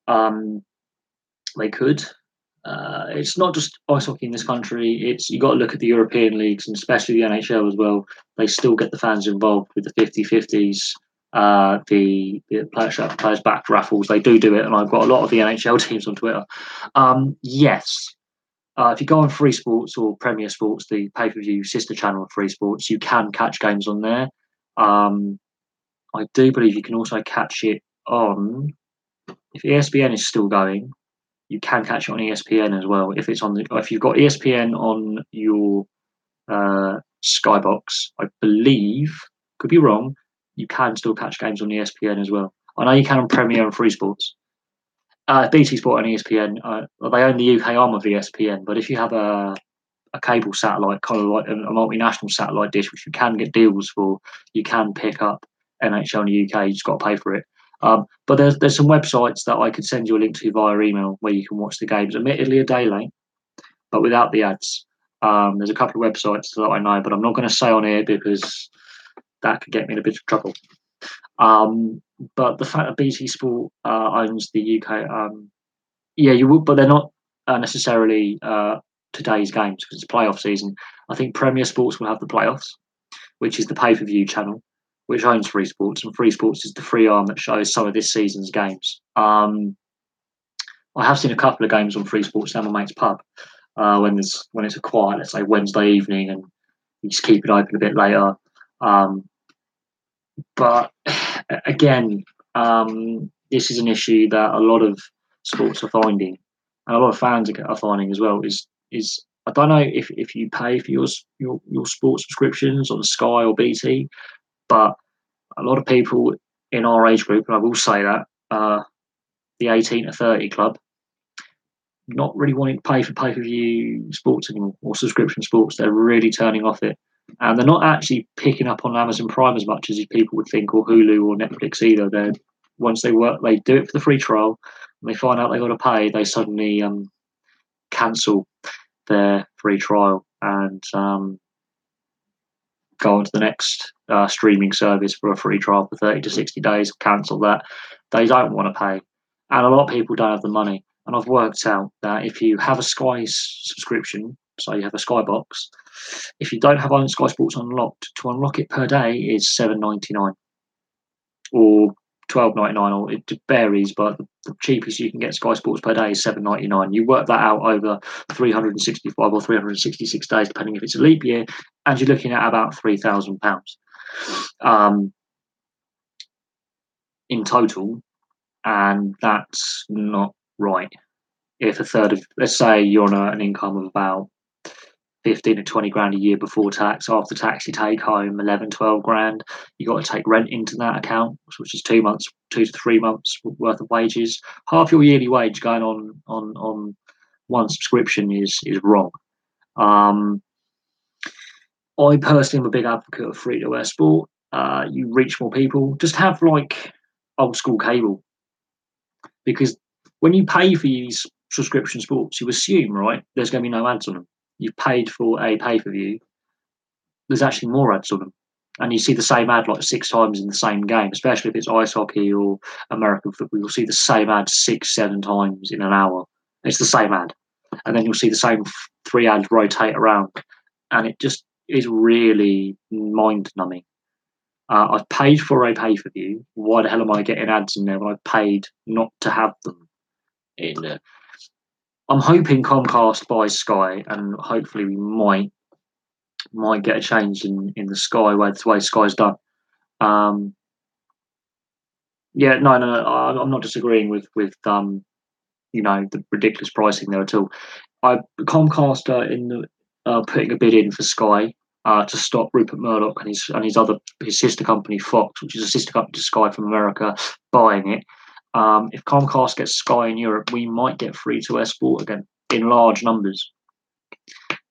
They could. It's not just ice hockey in this country. You got to look at the European leagues, and especially the NHL as well. They still get the fans involved with the 50-50s, the players back raffles. They do it, and I've got a lot of the NHL teams on Twitter. Yes. If you go on Free Sports or Premier Sports, the pay-per-view sister channel of Free Sports, you can catch games on there. I do believe you can also catch it on, if ESPN is still going, you can catch it on ESPN as well. If you've got ESPN on your Skybox, I believe, could be wrong, you can still catch games on ESPN as well. I know you can on Premier and Free Sports. BT Sport and ESPN, they own the UK arm of ESPN, but if you have a cable satellite, kind of like a multinational satellite dish, which you can get deals for, you can pick up NHL in the UK. You just got to pay for it. But there's some websites that I could send you a link to via email where you can watch the games, admittedly a day late, but without the ads. There's a couple of websites that I know, but I'm not going to say on here because that could get me in a bit of trouble. But the fact that BT Sport owns the UK, yeah, you would, but they're not necessarily today's games because it's playoff season. I think Premier Sports will have the playoffs, which is the pay-per-view channel, which owns Free Sports, and Free Sports is the free arm that shows some of this season's games. I have seen a couple of games on Free Sports down my mate's pub when it's a quiet, let's say Wednesday evening, and you just keep it open a bit later. But again, this is an issue that a lot of sports are finding, and a lot of fans are finding as well. Is I don't know if you pay for your sports subscriptions on Sky or BT, but a lot of people in our age group, and I will say that the 18 to 30 club, not really wanting to pay for pay-per-view sports anymore or subscription sports. They're really turning off it. And they're not actually picking up on Amazon Prime as much as people would think, or Hulu or Netflix either. Once they do it for the free trial, and they find out they got to pay, they suddenly cancel their free trial and go on to the next streaming service for a free trial for 30 to 60 days, cancel that. They don't want to pay. And a lot of people don't have the money. And I've worked out that if you have a Sky subscription, so you have a Sky box, if you don't have Sky Sports unlocked, to unlock it per day is $7.99 or $12.99, or it varies, but the cheapest you can get Sky Sports per day is $7.99. You work that out over 365 or 366 days, depending if it's a leap year, and you're looking at about £3,000 in total, and that's not right. If a third of, let's say you're on an income of about 15 to 20 grand a year before tax. After tax, you take home 11, 12 grand. You got to take rent into that account, which is 2 to 3 months worth of wages. Half your yearly wage going on one subscription is wrong. I personally am a big advocate of free to air sport. You reach more people. Just have like old school cable, because when you pay for these subscription sports, you assume, right, there's going to be no ads on them. You've paid for a pay per view. There's actually more ads on them. And you see the same ad like 6 times in the same game, especially if it's ice hockey or American football. You'll see the same ad 6, 7 times in an hour. It's the same ad. And then you'll see the same 3 ads rotate around. And it just is really mind numbing. I've paid for a pay per view. Why the hell am I getting ads in there when I paid not to have them in there? I'm hoping Comcast buys Sky, and hopefully we might get a change in the Sky way, the way Sky's done. Yeah, no, I'm not disagreeing with the ridiculous pricing there at all. Comcast putting a bid in for Sky to stop Rupert Murdoch and his sister company Fox, which is a sister company to Sky from America, buying it. If Comcast gets Sky in Europe, we might get free to air sport again in large numbers,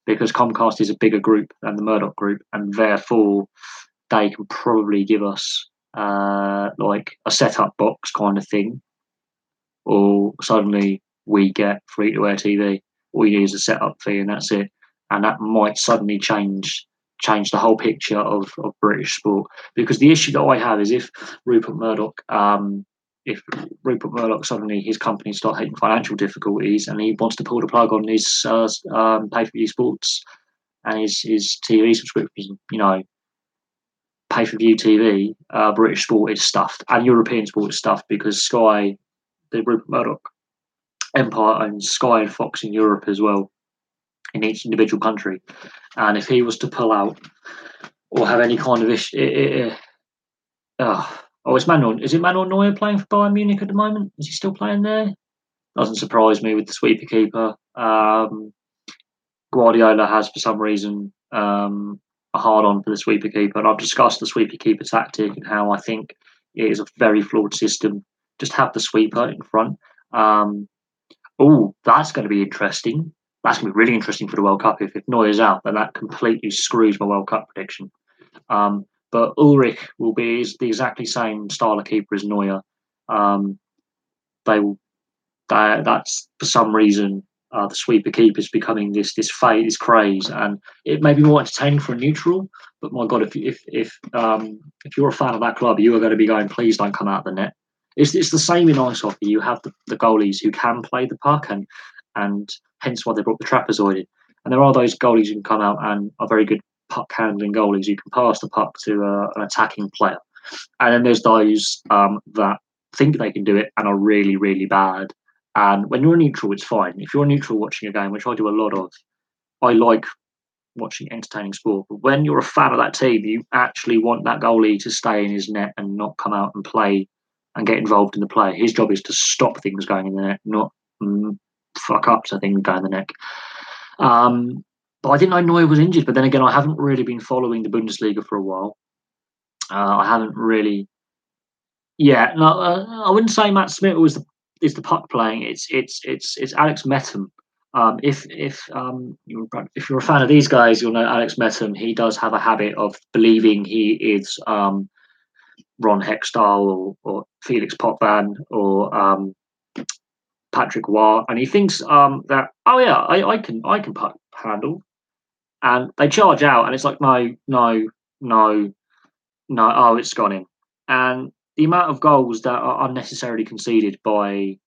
because Comcast is a bigger group than the Murdoch group, and therefore they can probably give us like a set-up box kind of thing, or suddenly we get free-to-air TV. All you need is a set-up fee, and that's it. And that might suddenly change the whole picture of British sport. Because the issue that I have is if Rupert Murdoch suddenly his company start hitting financial difficulties and he wants to pull the plug on his pay-per-view sports and his TV subscriptions, pay-per-view TV, British sport is stuffed and European sport is stuffed, because Sky, the Rupert Murdoch empire, owns Sky and Fox in Europe as well, in each individual country. And if he was to pull out or have any kind of issue, it's Manuel. Is it Manuel Neuer playing for Bayern Munich at the moment? Is he still playing there? Doesn't surprise me with the sweeper keeper. Guardiola has, for some reason, a hard on for the sweeper keeper. And I've discussed the sweeper keeper tactic and how I think it is a very flawed system. Just have the sweeper in front. That's going to be interesting. That's going to be really interesting for the World Cup. If Neuer's out, then that completely screws my World Cup prediction. But Ulrich will be the exactly same style of keeper as Neuer. That's for some reason the sweeper keeper is becoming this craze, and it may be more entertaining for a neutral. But my God, if you're a fan of that club, you are going to be going, please don't come out of the net. It's the same in ice hockey. You have the goalies who can play the puck, and hence why they brought the trapezoid in. And there are those goalies who can come out and are very good puck handling goalies who can pass the puck to an attacking player. And then there's those that think they can do it and are really, really bad. And when you're a neutral, it's fine. If you're a neutral watching a game, which I do a lot of, I like watching entertaining sport. But when you're a fan of that team, you actually want that goalie to stay in his net and not come out and play and get involved in the play. His job is to stop things going in the net, not fuck up so things go in the net. But I didn't know Neuer was injured. But then again, I haven't really been following the Bundesliga for a while. I haven't really. Yeah, no, I wouldn't say Matt Smith is the puck playing. It's Alex Metem. If you're a fan of these guys, you'll know Alex Metem. He does have a habit of believing he is Ron Hextall or Felix Potvin or Patrick Waugh, and he thinks that I can handle, and they charge out, and it's like no, oh, it's gone in, and the amount of goals that are unnecessarily conceded by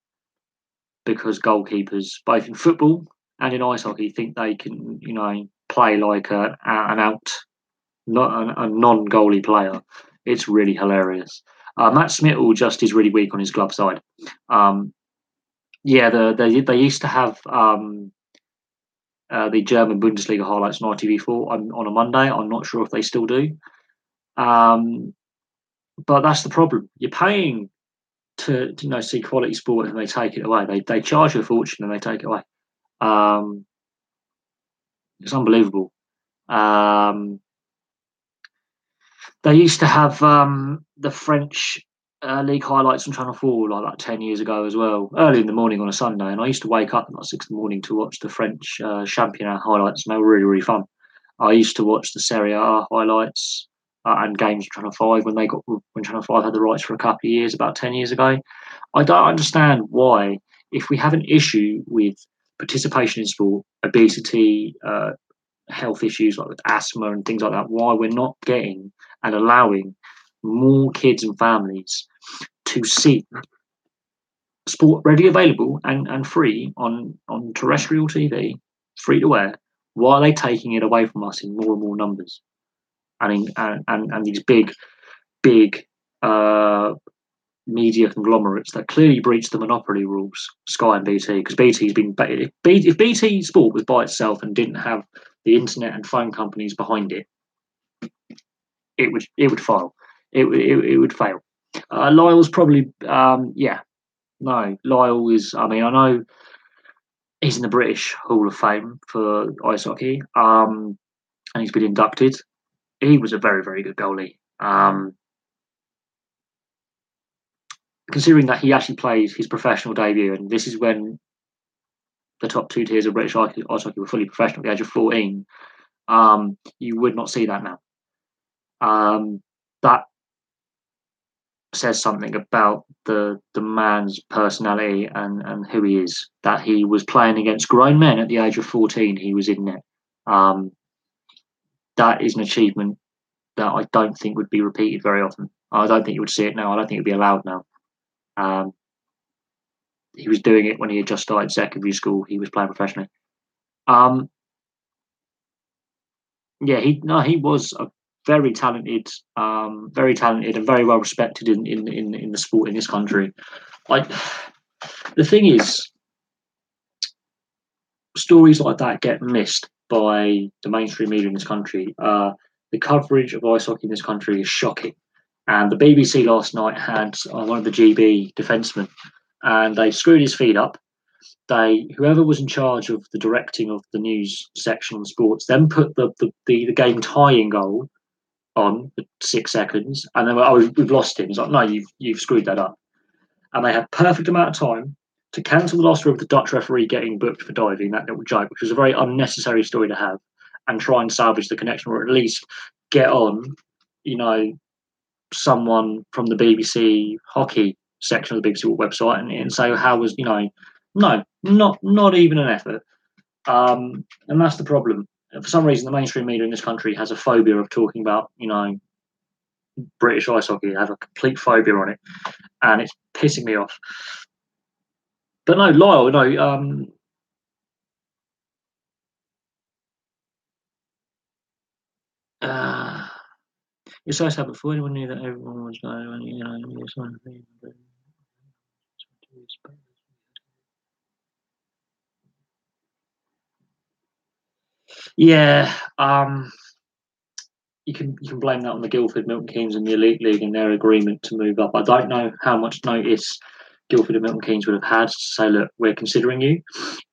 because goalkeepers, both in football and in ice hockey, think they can play like an out not a non-goalie player. It's really hilarious. Matt Smittle just is really weak on his glove side. Um, yeah, they used to have the German Bundesliga highlights on ITV4 on a Monday. I'm not sure if they still do. Um, but that's the problem. You're paying to see quality sport and they take it away. They charge you a fortune and they take it away. It's unbelievable. Um, They used to have the French league highlights on Channel 4 like 10 years ago as well, early in the morning on a Sunday. And I used to wake up at like 6 in the morning to watch the French Championnat highlights, and they were really, really fun. I used to watch the Serie A highlights and games on Channel 5 when Channel 5 had the rights for a couple of years, about 10 years ago. I don't understand why, if we have an issue with participation in sport, obesity, health issues like with asthma and things like that, why we're not getting and allowing more kids and families to see sport readily available and free on terrestrial TV, free to air. Why are they taking it away from us in more and more numbers? And these big uh, media conglomerates that clearly breach the monopoly rules, Sky and BT, because BT's been if BT Sport was by itself and didn't have the internet and phone companies behind it, it would fail. It would fail. Lyle's probably no. Lyle is. I mean, I know he's in the British Hall of Fame for ice hockey, and he's been inducted. He was a very very good goalie. Considering that he actually played his professional debut, and this is when the top two tiers of British ice hockey were fully professional at the age of 14. You would not see that now. That says something about the man's personality and who he is. That he was playing against grown men at the age of 14. He was in net. That is an achievement that I don't think would be repeated very often. I don't think you would see it now. I don't think it would be allowed now. He was doing it when he had just started secondary school. He was playing professionally. He was a very talented and very well respected in the sport in this country. The thing is, stories like that get missed by the mainstream media in this country. The coverage of ice hockey in this country is shocking. And the BBC last night had one of the GB defensemen, and they screwed his feet up. Whoever was in charge of the directing of the news section on sports then put the game tying goal on for 6 seconds, and then we've lost him. It's like, no, you've screwed that up. And they had perfect amount of time to cancel the last row of the Dutch referee getting booked for diving, that little joke, which was a very unnecessary story to have, and try and salvage the connection, or at least get on, someone from the BBC hockey section of the BBC website and say how was no, not even an effort. And that's the problem. For some reason, the mainstream media in this country has a phobia of talking about British ice hockey. They have a complete phobia on it, and it's pissing me off. But no, Lyle, no. It's so sad. Before anyone knew that everyone was going, yeah. You can blame that on the Guildford Milton Keynes and the Elite League and their agreement to move up. I don't know how much notice Guildford and Milton Keynes would have had to say, look, we're considering you.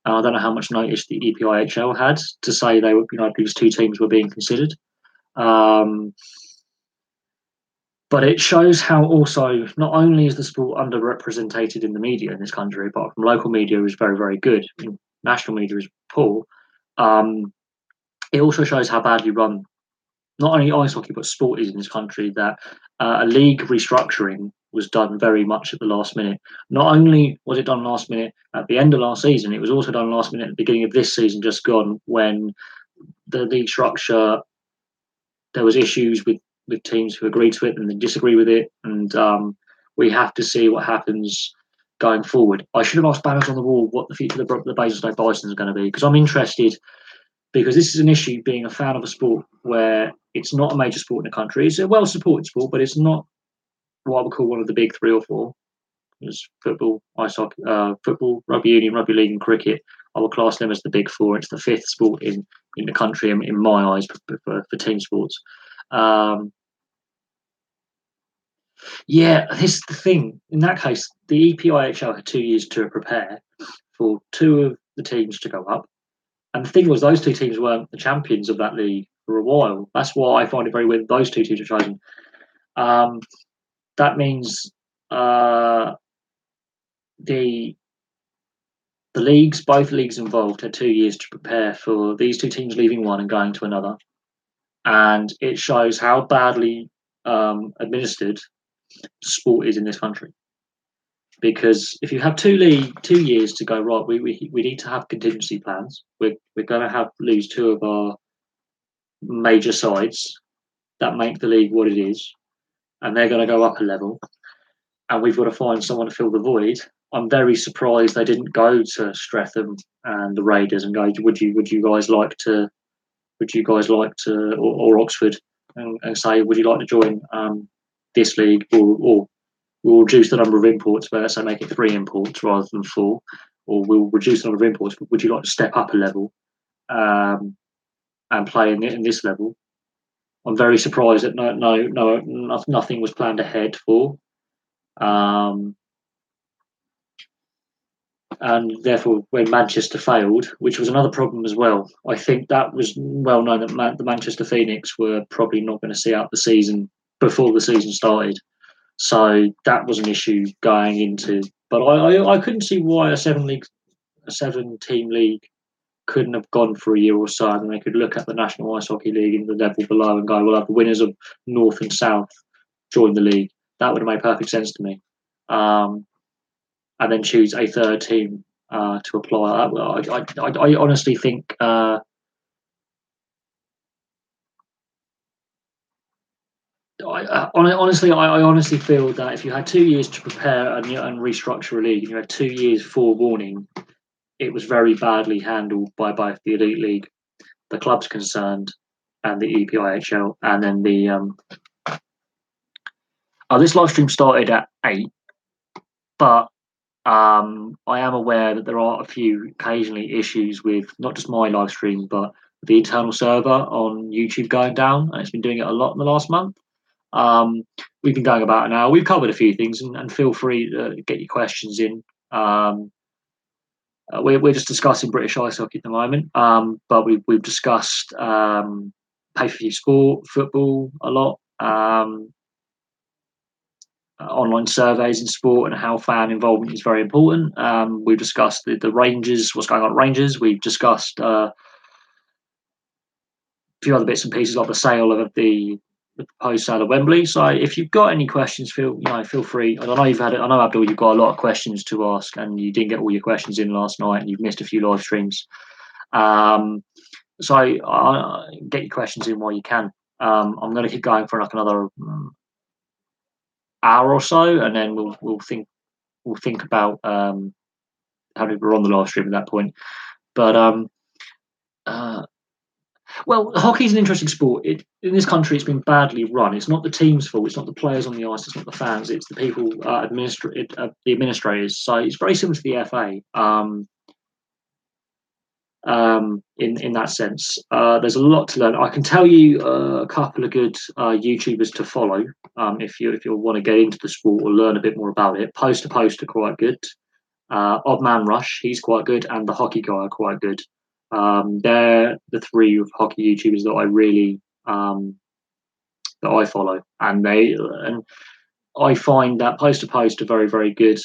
I don't know how much notice the EPIHL had to say they were, these two teams were being considered. But it shows how also not only is the sport underrepresented in the media in this country, but from local media is very, very good. National media is poor. It also shows how badly run not only ice hockey but sport is in this country. That a league restructuring was done very much at the last minute. Not only was it done last minute at the end of last season, it was also done last minute at the beginning of this season just gone, when the league structure, there was issues with teams who agreed to it and then disagree with it, and we have to see what happens going forward. I should have asked Banners on the Wall what the future of the Basingstoke Bisons is going to be, because I'm interested, because this is an issue, being a fan of a sport where it's not a major sport in the country. It's a well-supported sport, but it's not what I would call one of the big three or four. There's football, ice hockey, football, rugby union, rugby league, and cricket. I would class them as the big four. It's the fifth sport in the country, in my eyes, for team sports. Yeah, this is the thing. In that case, the EPIHL had 2 years to prepare for two of the teams to go up. And the thing was, those two teams weren't the champions of that league for a while. That's why I find it very weird those two teams are chosen. That means the leagues, both leagues involved, had 2 years to prepare for these two teams leaving one and going to another. And it shows how badly administered sport is in this country. Because if you have 2 years to go, right, we need to have contingency plans. We're going to lose two of our major sides that make the league what it is, and they're going to go up a level, and we've got to find someone to fill the void. I'm very surprised they didn't go to Streatham and the Raiders and go, would you guys like to, or Oxford, and say, would you like to join this league, or we'll reduce the number of imports, but let's say make it 3 imports rather than 4, or we'll reduce the number of imports, but would you like to step up a level and play in this level? I'm very surprised that nothing was planned ahead for. And therefore, when Manchester failed, which was another problem as well, I think that was well known that the Manchester Phoenix were probably not going to see out the season before the season started. So that was an issue going into. But I couldn't see why a 7-team league couldn't have gone for a year or so, and they could look at the National Ice Hockey League in the level below and go, we'll have the winners of North and South join the league. That would have made perfect sense to me. And then choose a third team to apply. I honestly think. I honestly feel that if you had 2 years to prepare and restructure a league, and you had 2 years forewarning, it was very badly handled by both the Elite League, the clubs concerned, and the EPIHL. And then this live stream started at 8, but I am aware that there are a few occasionally issues with not just my live stream, but the internal server on YouTube going down, and it's been doing it a lot in the last month. We've been going about an hour. We've covered a few things, and feel free to get your questions in. We're just discussing British ice hockey at the moment, but we've discussed pay-per-view sport, football a lot, online surveys in sport, and how fan involvement is very important. We've discussed the Rangers, what's going on at Rangers. We've discussed a few other bits and pieces, like the sale of the proposed sale of Wembley. So if you've got any questions, feel free. I know Abdul, you've got a lot of questions to ask, and you didn't get all your questions in last night, and you've missed a few live streams. So get your questions in while you can. I'm going to keep going for like another hour or so, and then we'll think about how many we're on the live stream at that point. But well, hockey is an interesting sport. In this country, it's been badly run. It's not the team's fault. It's not the players on the ice. It's not the fans. It's the people, the administrators. So it's very similar to the FA. In that sense, there's a lot to learn. I can tell you a couple of good YouTubers to follow if you want to get into the sport or learn a bit more about it. Post to Post are quite good. Odd Man Rush, he's quite good, and the Hockey Guy are quite good. They're the 3 hockey YouTubers that I really that I follow, and I find that Post to Post are very, very good.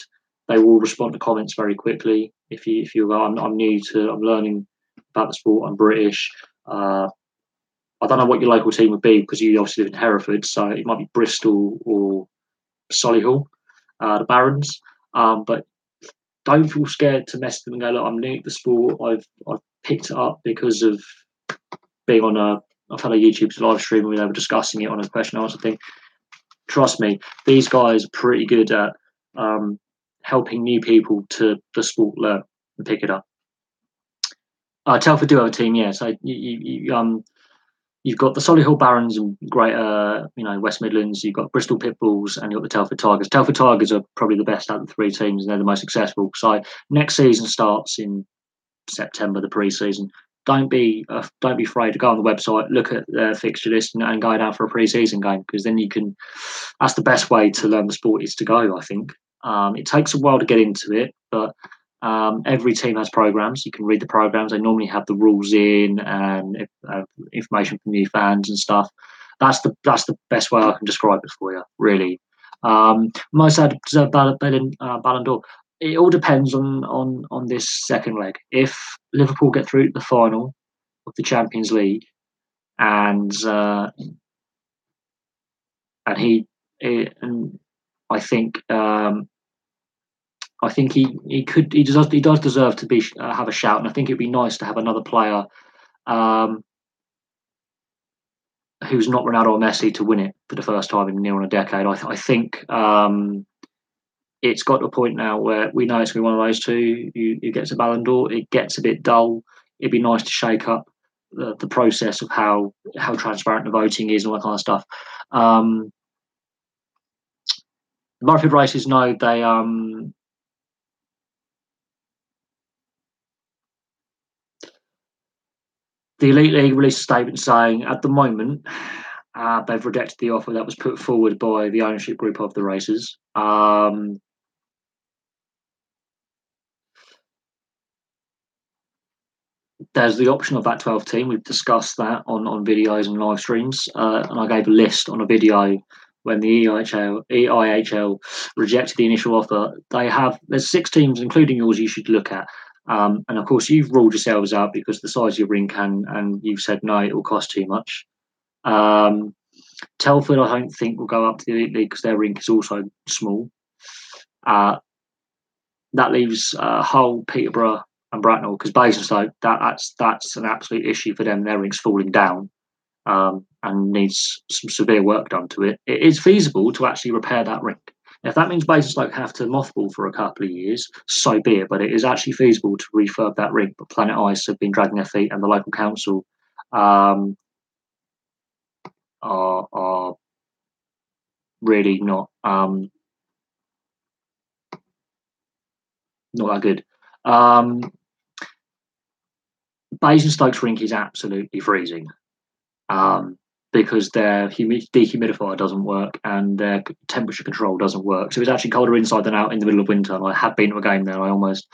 They will respond to comments very quickly. If you go, I'm learning about the sport. I'm British. I don't know what your local team would be, because you obviously live in Hereford, so it might be Bristol or Solihull. the Barons. But don't feel scared to message them and go, look, I'm new to the sport. I've picked it up because of being on a fellow YouTuber's live stream where they were discussing it on a question and answer thing. Trust me, these guys are pretty good at helping new people to the sport learn and pick it up. Telford do have a team, yeah. So you've got the Solihull Barons and Greater, West Midlands. You've got Bristol Pitbulls and you've got the Telford Tigers. Telford Tigers are probably the best out of the three teams, and they're the most successful. So next season starts in September, the pre-season. Don't be afraid to go on the website, look at their fixture list, and go down for a pre-season game, because then you can. That's the best way to learn the sport is to go. I think it takes a while to get into it, but every team has programs. You can read the programs. They normally have the rules in and information from new fans and stuff. That's the best way I can describe it for you, really. Most deserved Ballon d'Or. It all depends on this second leg. If Liverpool get through to the final of the Champions League, and I think he does deserve to be have a shout, and I think it'd be nice to have another player who's not Ronaldo or Messi to win it for the first time in near on a decade. I think it's got to a point now where we know it's going to be one of those two who gets a Ballon d'Or. It gets a bit dull. It'd be nice to shake up the process of how transparent the voting is and all that kind of stuff. The Murrayfield races, no, they the Elite League released a statement saying, at the moment, they've rejected the offer that was put forward by the ownership group of the races. There's the option of that 12 team. We've discussed that on videos and live streams, and I gave a list on a video when the EIHL rejected the initial offer. There's 6 teams, including yours, you should look at. And of course, you've ruled yourselves out because of the size of your rink, and you've said no, it will cost too much. Telford, I don't think will go up to the Elite League because their rink is also small. That leaves Hull, Peterborough, and Bracknell, because Basingstoke, that's an absolute issue for them. Their rink's falling down and needs some severe work done to it. It is feasible to actually repair that rink. If that means Basingstoke have to mothball for a couple of years, so be it. But it is actually feasible to refurb that rink. But Planet Ice have been dragging their feet, and the local council are really not that good. Basingstoke's rink is absolutely freezing because their dehumidifier doesn't work and their temperature control doesn't work. So it's actually colder inside than out in the middle of winter. And I have been to a game there. I almost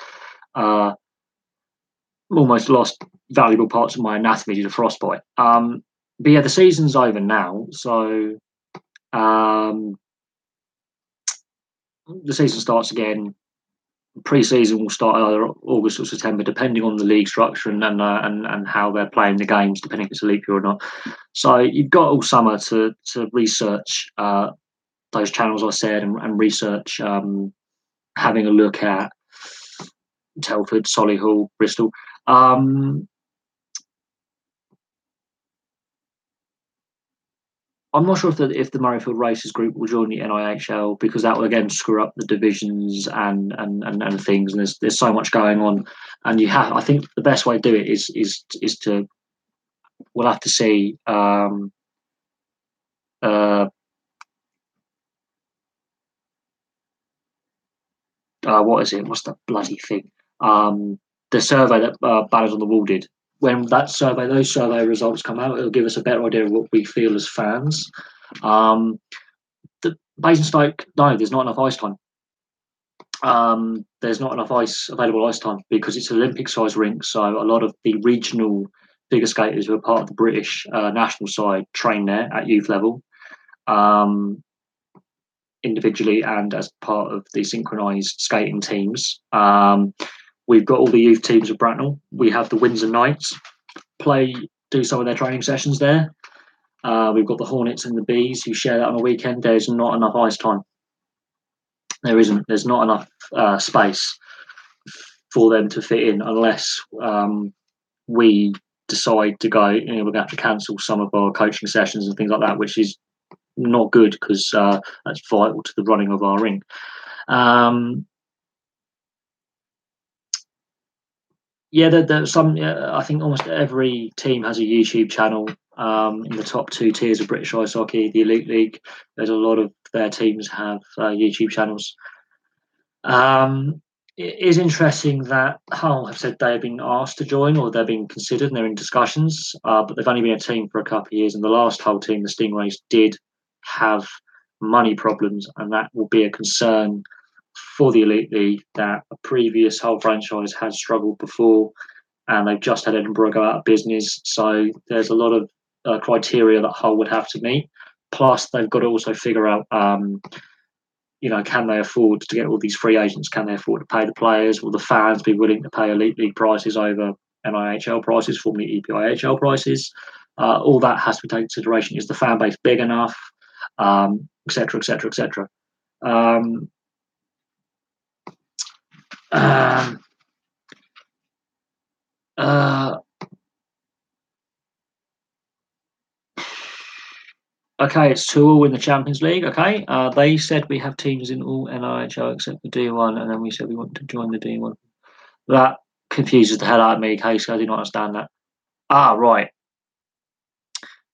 lost valuable parts of my anatomy due to frostbite. But yeah, the season's over now. So the season starts again. Pre-season will start either August or September, depending on the league structure and how they're playing the games, depending if it's a leap year or not. So you've got all summer to research those channels I said and research having a look at Telford, Solihull, Bristol. I'm not sure if the Murrayfield Races group will join the NIHL, because that will again screw up the divisions and things. And there's so much going on, and I think the best way to do it is to we'll have to see. What is it? What's that bloody thing? The survey that Banners on the Wall did. When those survey results come out, it'll give us a better idea of what we feel as fans. The Basingstoke, no, there's not enough ice time. There's not enough available ice time because it's an Olympic-sized rink. So a lot of the regional figure skaters who are part of the British national side train there at youth level, individually and as part of the synchronised skating teams. We've got all the youth teams of Bracknell. We have the Windsor Knights do some of their training sessions there. We've got the Hornets and the Bees who share that on a weekend. There's not enough ice time. There's not enough space for them to fit in unless we decide to go. We're going to have to cancel some of our coaching sessions and things like that, which is not good because that's vital to the running of our rink. There's some. I think almost every team has a YouTube channel. In the top two tiers of British ice hockey, the Elite League, there's a lot of their teams have YouTube channels. It is interesting that Hull have said they have been asked to join or they're being considered and they're in discussions, but they've only been a team for a couple of years. And the last Hull team, the Stingrays, did have money problems, and that will be a concern for the Elite League that a previous Hull franchise has struggled before, and they've just had Edinburgh go out of business. So there's a lot of criteria that Hull would have to meet. Plus, they've got to also figure out can they afford to get all these free agents? Can they afford to pay the players? Will the fans be willing to pay Elite League prices over NIHL prices, formerly EPIHL prices? All that has to be taken into consideration. Is the fan base big enough? Etc. Etc. Etc. Okay, it's 2-2 in the Champions League. Okay, they said we have teams in all NIHL except for D1, and then we said we want to join the D1. That confuses the hell out of me, Casey. I do not understand that. Right.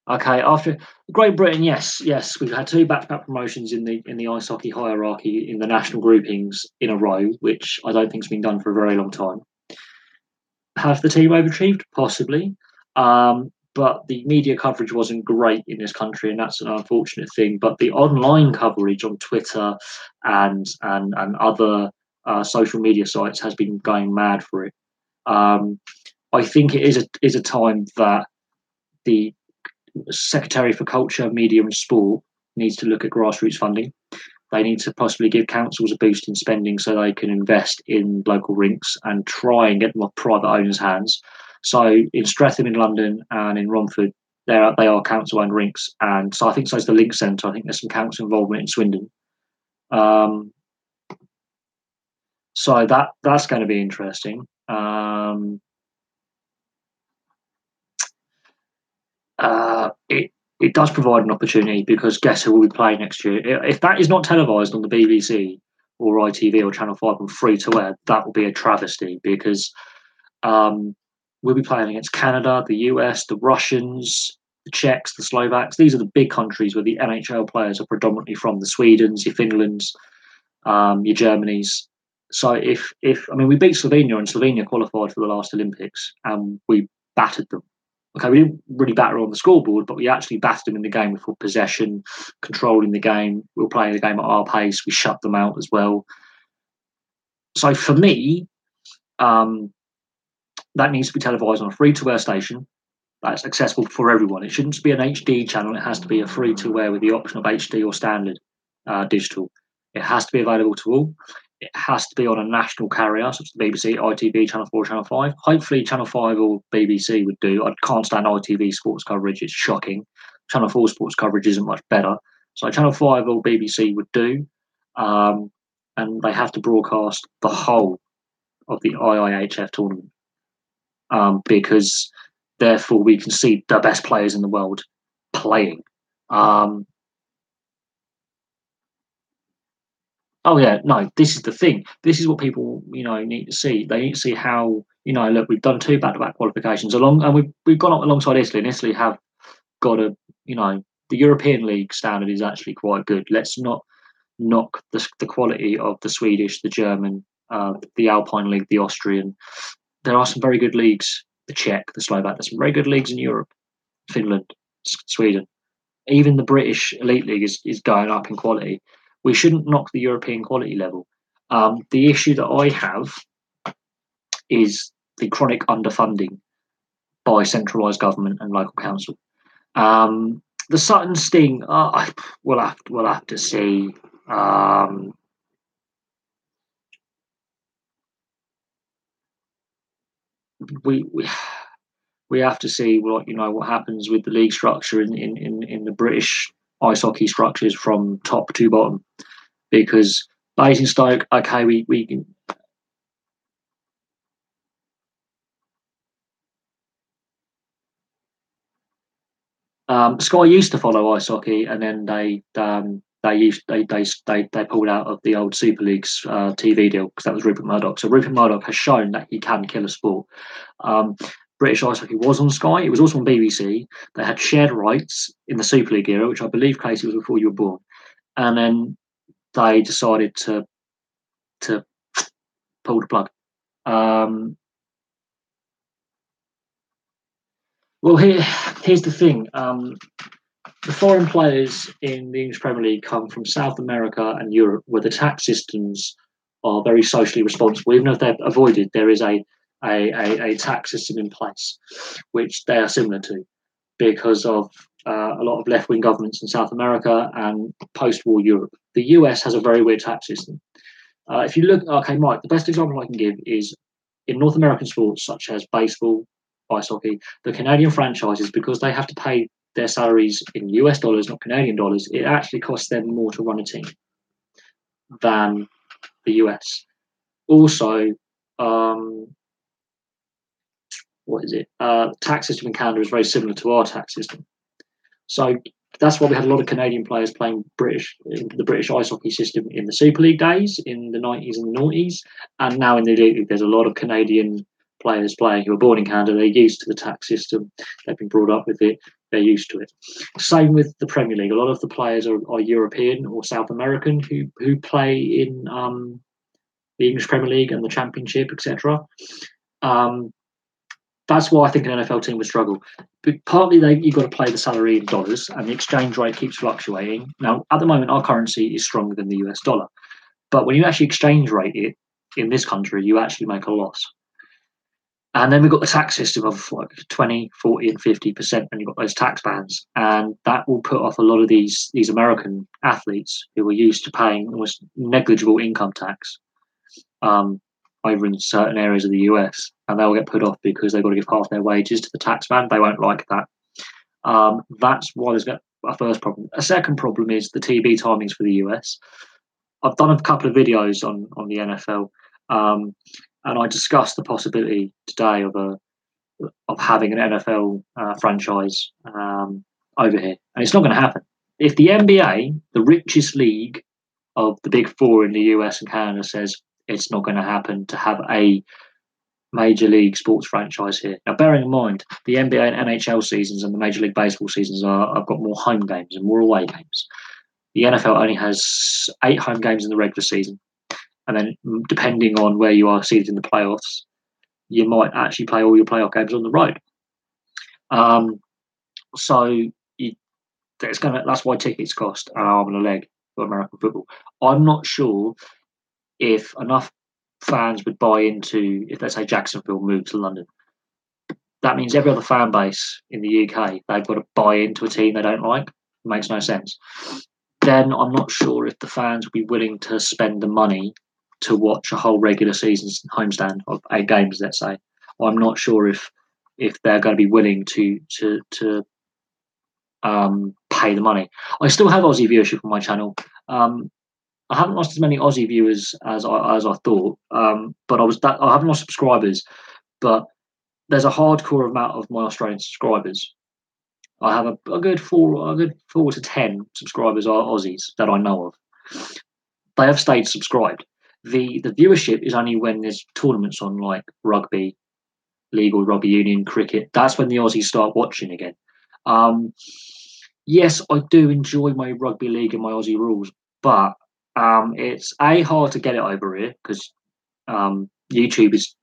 Okay, after Great Britain, yes, we've had two back-to-back promotions in the ice hockey hierarchy in the national groupings in a row, which I don't think has been done for a very long time. Have the team overachieved? Possibly. But the media coverage wasn't great in this country, and that's an unfortunate thing. But the online coverage on Twitter and other social media sites has been going mad for it. I think it is a time that the Secretary for Culture, Media and Sport needs to look at grassroots funding. They need to possibly give councils a boost in spending so they can invest in local rinks and try and get them off private owners' hands. So in Streatham in London and in Romford, they are council-owned rinks, and so I think so is the Link Centre. I think there's some council involvement in Swindon. So that's going to be interesting. It does provide an opportunity because guess who will be playing next year? If that is not televised on the BBC or ITV or Channel 5 and free to air, that will be a travesty because we'll be playing against Canada, the US, the Russians, the Czechs, the Slovaks. These are the big countries where the NHL players are predominantly from, the Swedens, your Finlands, your Germanys. So if we beat Slovenia and Slovenia qualified for the last Olympics and we battered them. Okay, we didn't really batter on the scoreboard, but we actually battered them in the game with full possession, controlling the game. We were playing the game at our pace. We shut them out as well. So for me, that needs to be televised on a free-to-air station that's accessible for everyone. It shouldn't be an HD channel. It has to be a free-to-air with the option of HD or standard digital. It has to be available to all. It has to be on a national carrier, such as the BBC, ITV, Channel 4, Channel 5. Hopefully, Channel 5 or BBC would do. I can't stand ITV sports coverage. It's shocking. Channel 4 sports coverage isn't much better. So Channel 5 or BBC would do. And they have to broadcast the whole of the IIHF tournament because therefore we can see the best players in the world playing. Oh yeah, no, this is the thing. This is what people, need to see. They need to see how, look, we've done two back-to-back qualifications and we've gone up alongside Italy, and Italy have got the European League standard is actually quite good. Let's not knock the quality of the Swedish, the German, the Alpine League, the Austrian. There are some very good leagues, the Czech, the Slovak. There's some very good leagues in Europe, Finland, Sweden. Even the British Elite League is going up in quality. We shouldn't knock the European quality level. The issue that I have is the chronic underfunding by centralised government and local council. The Sutton Sting, we'll have to see. We have to see what happens with the league structure in the British ice hockey structures from top to bottom, because Basingstoke, okay, we can. Sky used to follow ice hockey, and then they pulled out of the old Super League's TV deal because that was Rupert Murdoch. So Rupert Murdoch has shown that he can kill a sport. Um, British ice hockey was on Sky. It was also on BBC. They had shared rights in the Super League era, which I believe, Casey, was before you were born. And then they decided to pull the plug. Um, well, here's the thing. The foreign players in the English Premier League come from South America and Europe, where the tax systems are very socially responsible. Even if they're avoided, there is a tax system in place, which they are similar to because of a lot of left wing governments in South America and post war Europe. The US has a very weird tax system. If you look, okay, Mike, the best example I can give is in North American sports such as baseball, ice hockey, the Canadian franchises, because they have to pay their salaries in US dollars, not Canadian dollars, it actually costs them more to run a team than the US. Also, um, what is it? Tax system in Canada is very similar to our tax system. So that's why we had a lot of Canadian players playing the British ice hockey system in the Super League days in the 90s and the noughties, and now in the Elite League, there's a lot of Canadian players playing who are born in Canada. They're used to the tax system. They've been brought up with it. They're used to it. Same with the Premier League. A lot of the players are European or South American who play in the English Premier League and the Championship, etc. Um, that's why I think an NFL team would struggle. But partly, you've got to play the salary in dollars, and the exchange rate keeps fluctuating. Now, at the moment, our currency is stronger than the US dollar, but when you actually exchange rate it in this country, you actually make a loss. And then we've got the tax system of like 20, 40, and 50%, and you've got those tax bands, and that will put off a lot of these American athletes who are used to paying almost negligible income tax. Over in certain areas of the US, and they'll get put off because they've got to give half their wages to the tax man. They won't like that. That's why there's a first problem. A second problem is the TV timings for the US. I've done a couple of videos on the NFL, and I discussed the possibility today of having an NFL franchise over here, and it's not going to happen. If the NBA, the richest league of the big four in the US and Canada, says it's not going to happen to have a major league sports franchise here. Now, bearing in mind, the NBA and NHL seasons and the Major League Baseball seasons have got more home games and more away games. The NFL only has 8 home games in the regular season. And then, depending on where you are seated in the playoffs, you might actually play all your playoff games on the road. So that's why tickets cost an arm and a leg for American football. I'm not sure if enough fans would buy into, if let's say Jacksonville moved to London, that means every other fan base in the UK, they've got to buy into a team they don't like. It makes no sense. Then I'm not sure if the fans would be willing to spend the money to watch a whole regular season homestand of 8 games, let's say. I'm not sure if they're going to be willing to pay the money. I still have Aussie viewership on my channel. I haven't lost as many Aussie viewers as I thought, but I haven't lost subscribers. But there's a hardcore amount of my Australian subscribers. I have a good 4 to 10 subscribers are Aussies that I know of. They have stayed subscribed. The viewership is only when there's tournaments on, like rugby, league or rugby union, cricket. That's when the Aussies start watching again. Yes, I do enjoy my rugby league and my Aussie rules, but it's hard to get it over here because YouTube is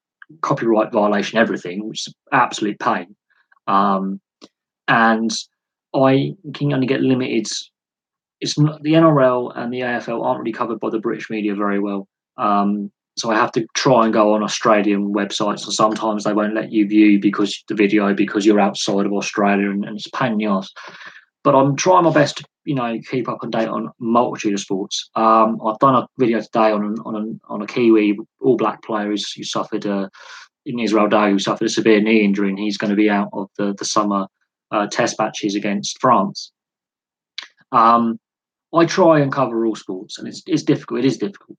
copyright violation everything, which is absolute pain. And I can only get limited. It's not the NRL and the AFL aren't really covered by the British media very well. So I have to try and go on Australian websites, and sometimes they won't let you view because you're outside of Australia, and it's a pain in the ass. But I'm trying my best to, keep up to date on a multitude of sports. I've done a video today on a Kiwi All Black player who suffered in Israel Day, who suffered a severe knee injury, and he's going to be out of the summer test matches against France. I try and cover all sports, and it's difficult. It is difficult.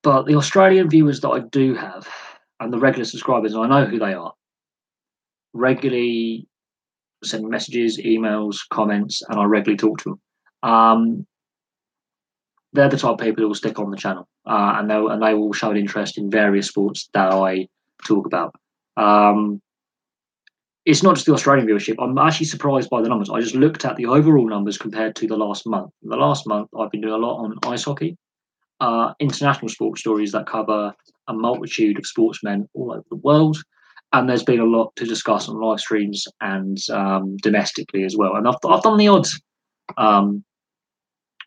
But the Australian viewers that I do have, and the regular subscribers, and I know who they are, regularly send messages, emails, comments, and I regularly talk to them. They're the type of people who will stick on the channel, and they will show an interest in various sports that I talk about. It's not just the Australian viewership. I'm actually surprised by the numbers. I just looked at the overall numbers compared to the last month. In the last month, I've been doing a lot on ice hockey, international sports stories that cover a multitude of sportsmen all over the world. And there's been a lot to discuss on live streams and domestically as well. And I've done the odd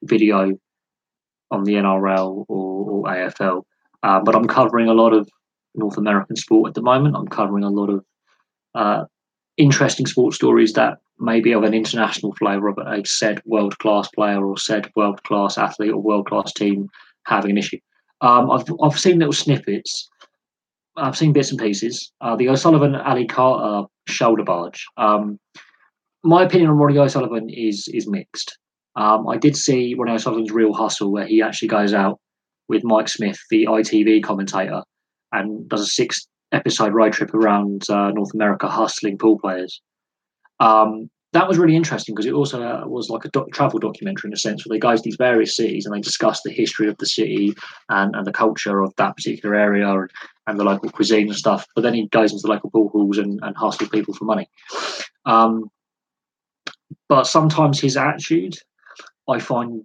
video on the NRL or AFL, but I'm covering a lot of North American sport at the moment. I'm covering a lot of interesting sports stories that may be of an international flavour of a said world-class player or said world-class athlete or world-class team having an issue. I've seen little snippets. I've seen bits and pieces. The O'Sullivan Ali Carter shoulder barge. My opinion on Ronnie O'Sullivan is mixed. I did see Ronnie O'Sullivan's Real Hustle, where he actually goes out with Mike Smith, the ITV commentator, and does a 6-episode road trip around North America hustling pool players. That was really interesting because it also was like a travel documentary in a sense, where they go to these various cities and they discuss the history of the city and the culture of that particular area and the local cuisine and stuff. But then he goes into the local pool halls and hustles people for money. But sometimes his attitude, I find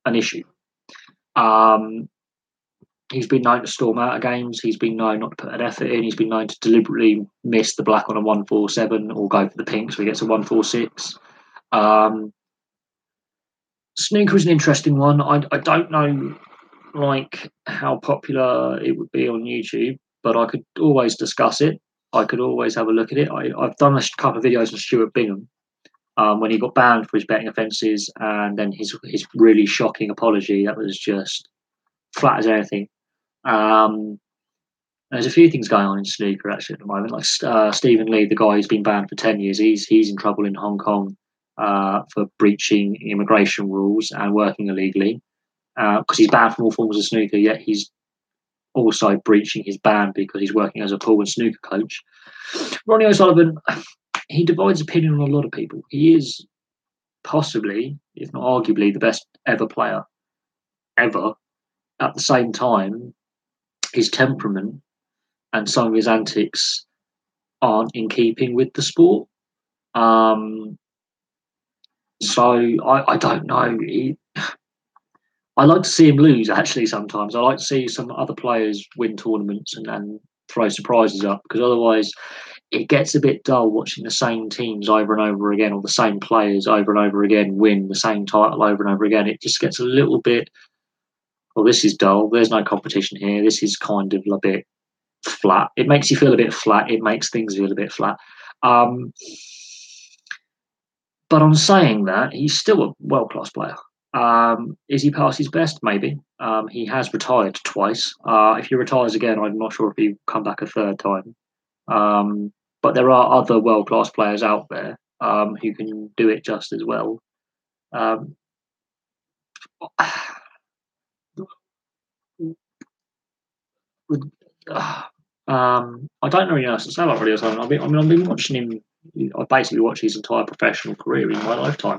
an issue. He's been known to storm out of games. He's been known not to put an effort in. He's been known to deliberately miss the black on a 147 or go for the pink so he gets a 146. Snooker is an interesting one. I don't know like how popular it would be on YouTube, but I could always discuss it. I could always have a look at it. I've done a couple of videos on Stuart Bingham when he got banned for his betting offences, and then his really shocking apology that was just flat as anything. There's a few things going on in snooker actually at the moment. Like Stephen Lee, the guy who's been banned for 10 years, he's in trouble in Hong Kong for breaching immigration rules and working illegally because he's banned from all forms of snooker. Yet he's also breaching his ban because he's working as a pool and snooker coach. Ronnie O'Sullivan, he divides opinion on a lot of people. He is possibly, if not arguably, the best ever player ever. At the same time, his temperament and some of his antics aren't in keeping with the sport. So I don't know. I like to see him lose, actually, sometimes. I like to see some other players win tournaments and throw surprises up, because otherwise it gets a bit dull watching the same teams over and over again, or the same players over and over again win the same title over and over again. It just gets a little bit, well, this is dull. There's no competition here. This is kind of a bit flat. It makes you feel a bit flat. It makes things feel a bit flat. But on saying that, he's still a world-class player. Is he past his best? Maybe. He has retired twice. If he retires again, I'm not sure if he'll come back a third time. But there are other world-class players out there who can do it just as well. I don't know anything else to say about Ronnie O'Sullivan. I've been watching him. I basically watched his entire professional career in my lifetime.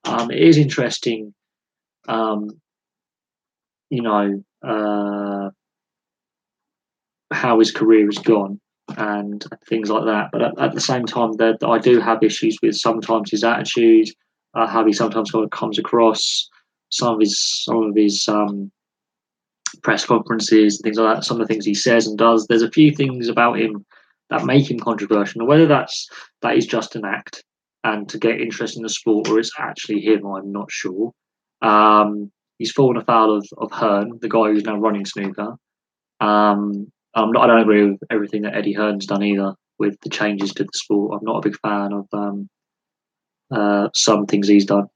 It is interesting, how his career has gone and things like that. But at the same time, that I do have issues with sometimes his attitude, how he sometimes comes across, some of his press conferences, things like that. Some of the things he says and does. There's a few things about him that make him controversial. Whether that is just an act and to get interest in the sport, or it's actually him, I'm not sure. He's fallen afoul of Hearn, the guy who's now running snooker. I don't agree with everything that Eddie Hearn's done either with the changes to the sport. I'm not a big fan of some things he's done.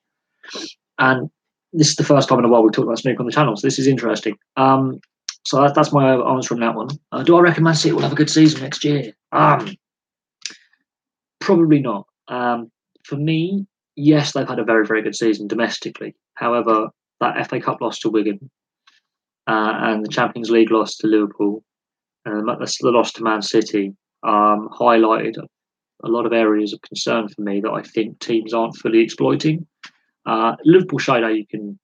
And this is the first time in a while we talked about snooker on the channel, so this is interesting. So that's my answer on that one. Do I reckon Man City will have a good season next year? Probably not. For me, yes, they've had a very, very good season domestically. However, that FA Cup loss to Wigan and the Champions League loss to Liverpool and the loss to Man City highlighted a lot of areas of concern for me that I think teams aren't fully exploiting. Liverpool showed how you can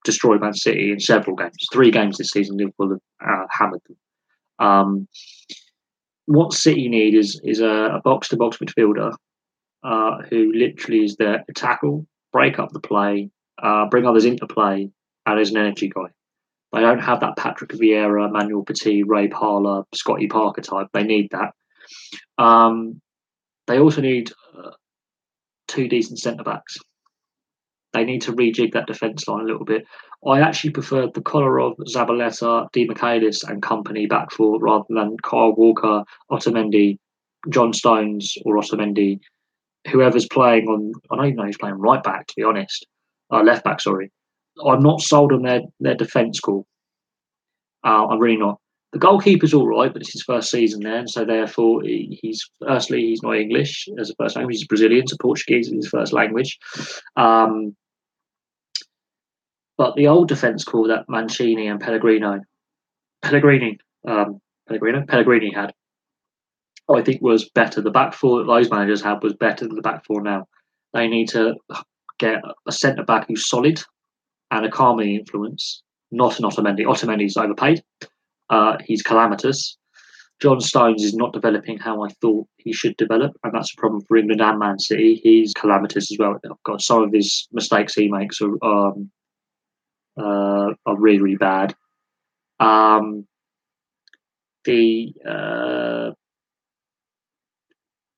destroy Man City in several games. 3 games this season, Liverpool have hammered them. What City need is a box-to-box midfielder who literally is there to tackle, break up the play, bring others into play, and is an energy guy. They don't have that Patrick Vieira, Manuel Petit, Ray Parlour, Scotty Parker type. They need that. They also need 2 decent centre backs. They need to rejig that defence line a little bit. I actually preferred the Kolarov, Zabaleta, Di Michaelis and company back four rather than Kyle Walker, Otamendi, John Stones or Otamendi, whoever's playing on. I don't even know who's playing right back, to be honest. Left back, sorry. I'm not sold on their defence call. I'm really not. The goalkeeper's all right, but it's his first season there, and so therefore he's not English as a first language. He's Brazilian, so Portuguese is his first language. But the old defence call that Mancini and Pellegrini had, I think was better. The back four that those managers had was better than the back four now. They need to get a centre back who's solid and a calming influence, not an Otamendi. Otamendi's overpaid. He's calamitous. John Stones is not developing how I thought he should develop, and that's a problem for England and Man City. He's calamitous as well. I've got some of his mistakes he makes are really, really bad. I'm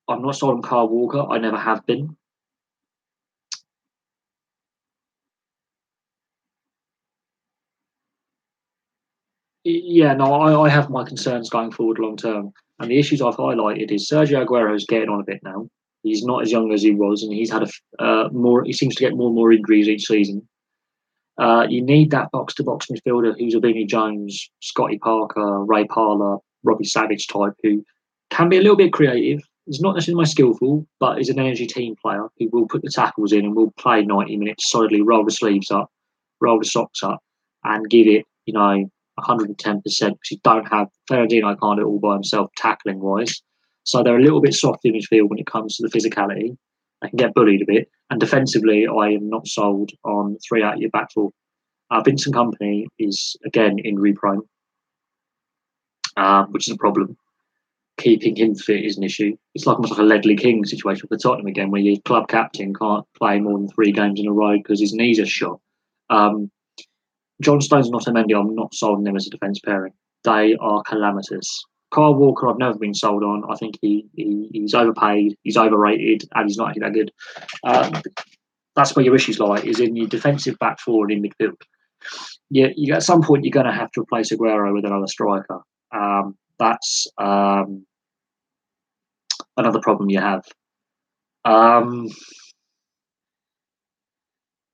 not sold on Kyle Walker. I never have been. Yeah, no, I have my concerns going forward long term. And the issues I've highlighted is Sergio Aguero's getting on a bit now. He's not as young as he was, and he's had more. He seems to get more and more injuries each season. You need that box-to-box midfielder who's a Vinnie Jones, Scotty Parker, Ray Parlour, Robbie Savage type, who can be a little bit creative. He's not necessarily most skillful, but is an energy team player who will put the tackles in and will play 90 minutes solidly, roll the sleeves up, roll the socks up, and give it, 110%. Because you don't have Ferrandino can't do it all by himself tackling wise, so they're a little bit soft in midfield when it comes to the physicality. They can get bullied a bit, and defensively, I am not sold on 3 out of your back four. Vincent Company is again injury prone, which is a problem. Keeping him fit is an issue. It's almost like a Ledley King situation for Tottenham again, where your club captain can't play more than 3 games in a row because his knees are shot. John Stones and Otamendi, I'm not sold on them as a defence pairing. They are calamitous. Kyle Walker, I've never been sold on. I think he's overpaid, he's overrated, and he's not actually that good. That's where your issues lie, is in your defensive back four and in midfield. You at some point you're going to have to replace Aguero with another striker. That's another problem you have.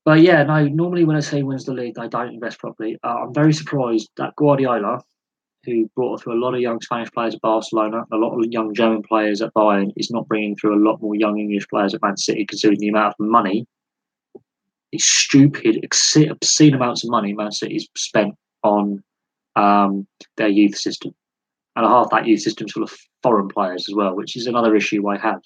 But yeah, no. Normally when a team wins the league, they don't invest properly. I'm very surprised that Guardiola, who brought through a lot of young Spanish players at Barcelona, a lot of young German players at Bayern, is not bringing through a lot more young English players at Man City, considering the amount of money. These stupid, obscene amounts of money Man City's spent on their youth system. And half that youth system's full of foreign players as well, which is another issue I have.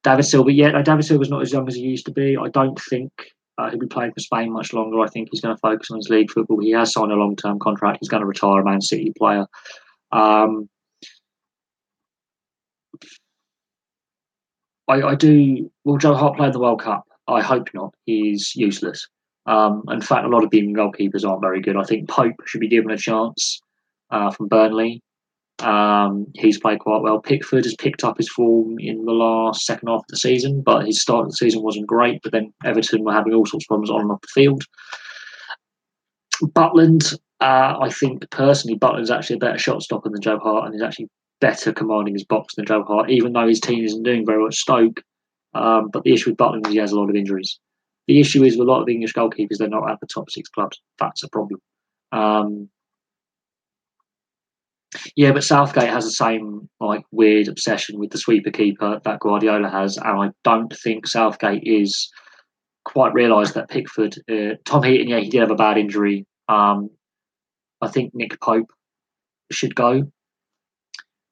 David Silva, David Silva's not as young as he used to be. I don't think he'll be playing for Spain much longer. I think he's going to focus on his league football. He has signed a long-term contract. He's going to retire a Man City player. I do. Will Joe Hart play in the World Cup? I hope not. He's useless. In fact, a lot of England goalkeepers aren't very good. I think Pope should be given a chance from Burnley. He's played quite well. Pickford has picked up his form in the last second half of the season, but his start of the season wasn't great. But then Everton were having all sorts of problems on and off the field. Butland, I think personally, Butland's actually a better shot stopper than Joe Hart, and he's actually better commanding his box than Joe Hart, even though his team isn't doing very well at Stoke. But the issue with Butland is he has a lot of injuries. The issue is with a lot of English goalkeepers, they're not at the top 6 clubs. That's a problem. Yeah, but Southgate has the same like weird obsession with the sweeper keeper that Guardiola has, and I don't think Southgate is quite realised that Pickford, Tom Heaton, yeah, he did have a bad injury. I think Nick Pope should go,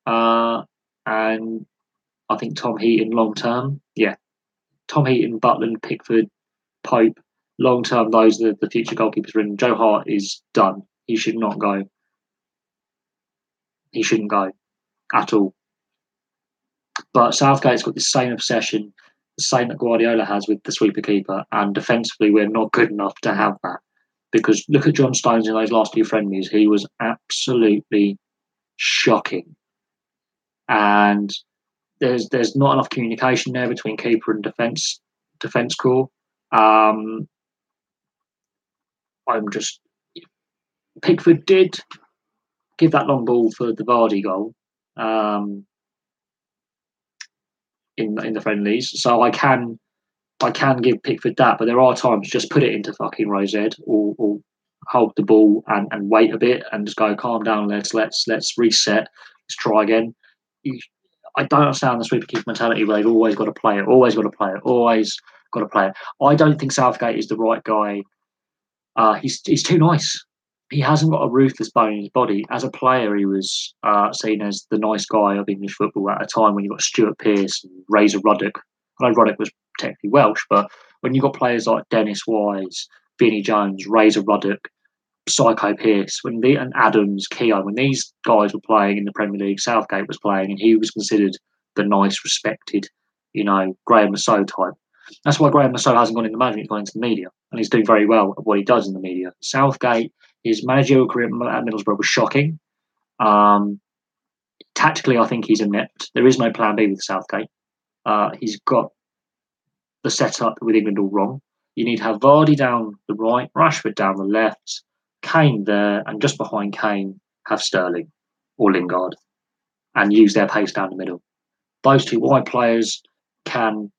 and I think Tom Heaton long term, yeah, Tom Heaton, Butland, Pickford, Pope, long term. Those are the future goalkeepers. And Joe Hart is done. He should not go. He shouldn't go at all. But Southgate's got the same obsession, the same that Guardiola has with the sweeper keeper, and defensively we're not good enough to have that. Because look at John Stones in those last few friendlies; he was absolutely shocking, and there's not enough communication there between keeper and defense core. Um, I'm just Pickford did give that long ball for the Vardy goal um, in the friendlies, so I can give Pickford that, but there are times just put it into fucking Rosette or hold the ball and wait a bit and just go calm down. Let's reset. Let's try again. You, I don't understand the sweeper keeper mentality where they've always got to play it, always got to play it, always got to play it. I don't think Southgate is the right guy. He's too nice. He hasn't got a ruthless bone in his body. As a player, he was seen as the nice guy of English football at a time when you got Stuart Pearce and Razor Ruddock. I know Ruddock was technically Welsh, but when you got players like Dennis Wise, Vinnie Jones, Razor Ruddock, Psycho Pearce, and Adams, Keogh, when these guys were playing in the Premier League, Southgate was playing, and he was considered the nice, respected, Graham Massow type. That's why Graham Massow hasn't gone into management; he's gone into the media, and he's doing very well at what he does in the media. Southgate, his managerial career at Middlesbrough was shocking. Um, Tactically, I think he's inept. There is no plan B with Southgate. He's got the setup with England all wrong. You need to have Vardy down the right, Rashford down the left, Kane there, and just behind Kane, have Sterling or Lingard and use their pace down the middle. Those two wide players can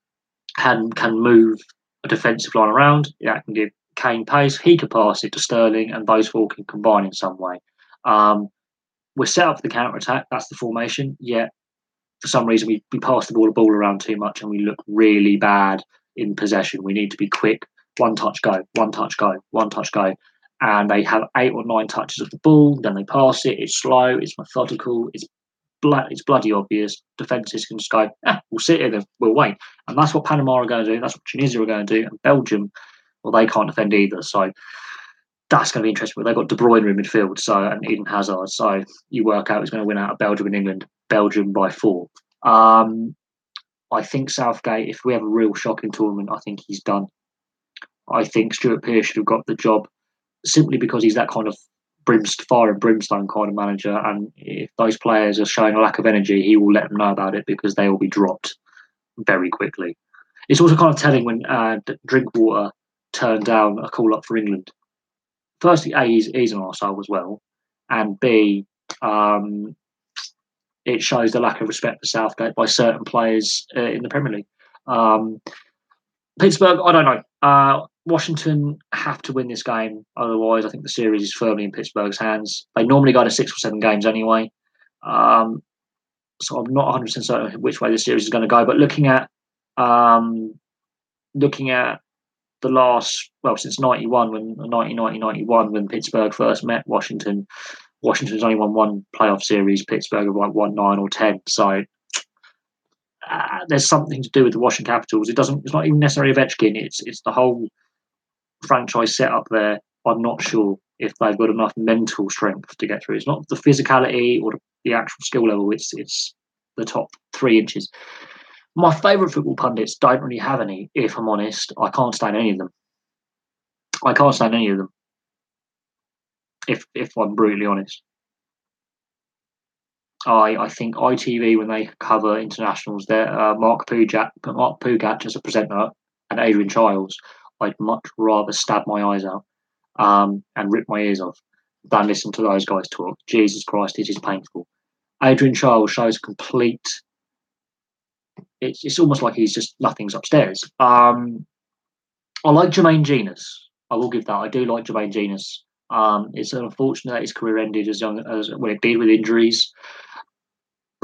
can move a defensive line around. Yeah, can give Kane pace. He could pass it to Sterling, and those four can combine in some way. We're set up for the counter attack. That's the formation. Yet for some reason we pass the ball around too much and we look really bad in possession. We need to be quick. One touch go, one touch go, one touch go. And they have 8 or 9 touches of the ball, then they pass it. It's slow, it's methodical, it's bloody obvious. Defences can just go, we'll sit here and we'll wait. And that's what Panama are going to do. That's what Tunisia are going to do. And Belgium, well, they can't defend either. So that's going to be interesting. But they've got De Bruyne in midfield, and Eden Hazard. So you work out who's going to win out of Belgium and England. Belgium by 4. I think Southgate, if we have a real shocking tournament, I think he's done. I think Stuart Pearce should have got the job simply because he's that kind of fire and brimstone kind of manager. And if those players are showing a lack of energy, he will let them know about it because they will be dropped very quickly. It's also kind of telling when Drinkwater turned down a call up for England. Firstly, A, he's an arsehole as well. And B, it shows the lack of respect for Southgate by certain players in the Premier League. Pittsburgh, I don't know. Washington have to win this game. Otherwise, I think the series is firmly in Pittsburgh's hands. They normally go to 6 or 7 games anyway. So I'm not 100% certain which way the series is going to go. But looking at the last, since 91, when 1990-91, when Pittsburgh first met Washington, Washington's only won 1 playoff series. Pittsburgh have won 9 or 10. So there's something to do with the Washington Capitals. It's not even necessarily Ovechkin. It's the whole franchise setup there. I'm not sure if they've got enough mental strength to get through. It's not the physicality or the actual skill level. It's the top 3 inches. My favourite football pundits don't really have any. If I'm honest, I can't stand any of them. If I'm brutally honest. I think ITV, when they cover internationals, there Mark Pugac as a presenter and Adrian Chiles, I'd much rather stab my eyes out and rip my ears off than listen to those guys talk. Jesus Christ, it is painful. Adrian Chiles shows complete. It's almost like he's just nothing's upstairs. I like Jermaine Genius. I will give that. I do like Jermaine Genius. It's unfortunate that his career ended as young as when it did with injuries.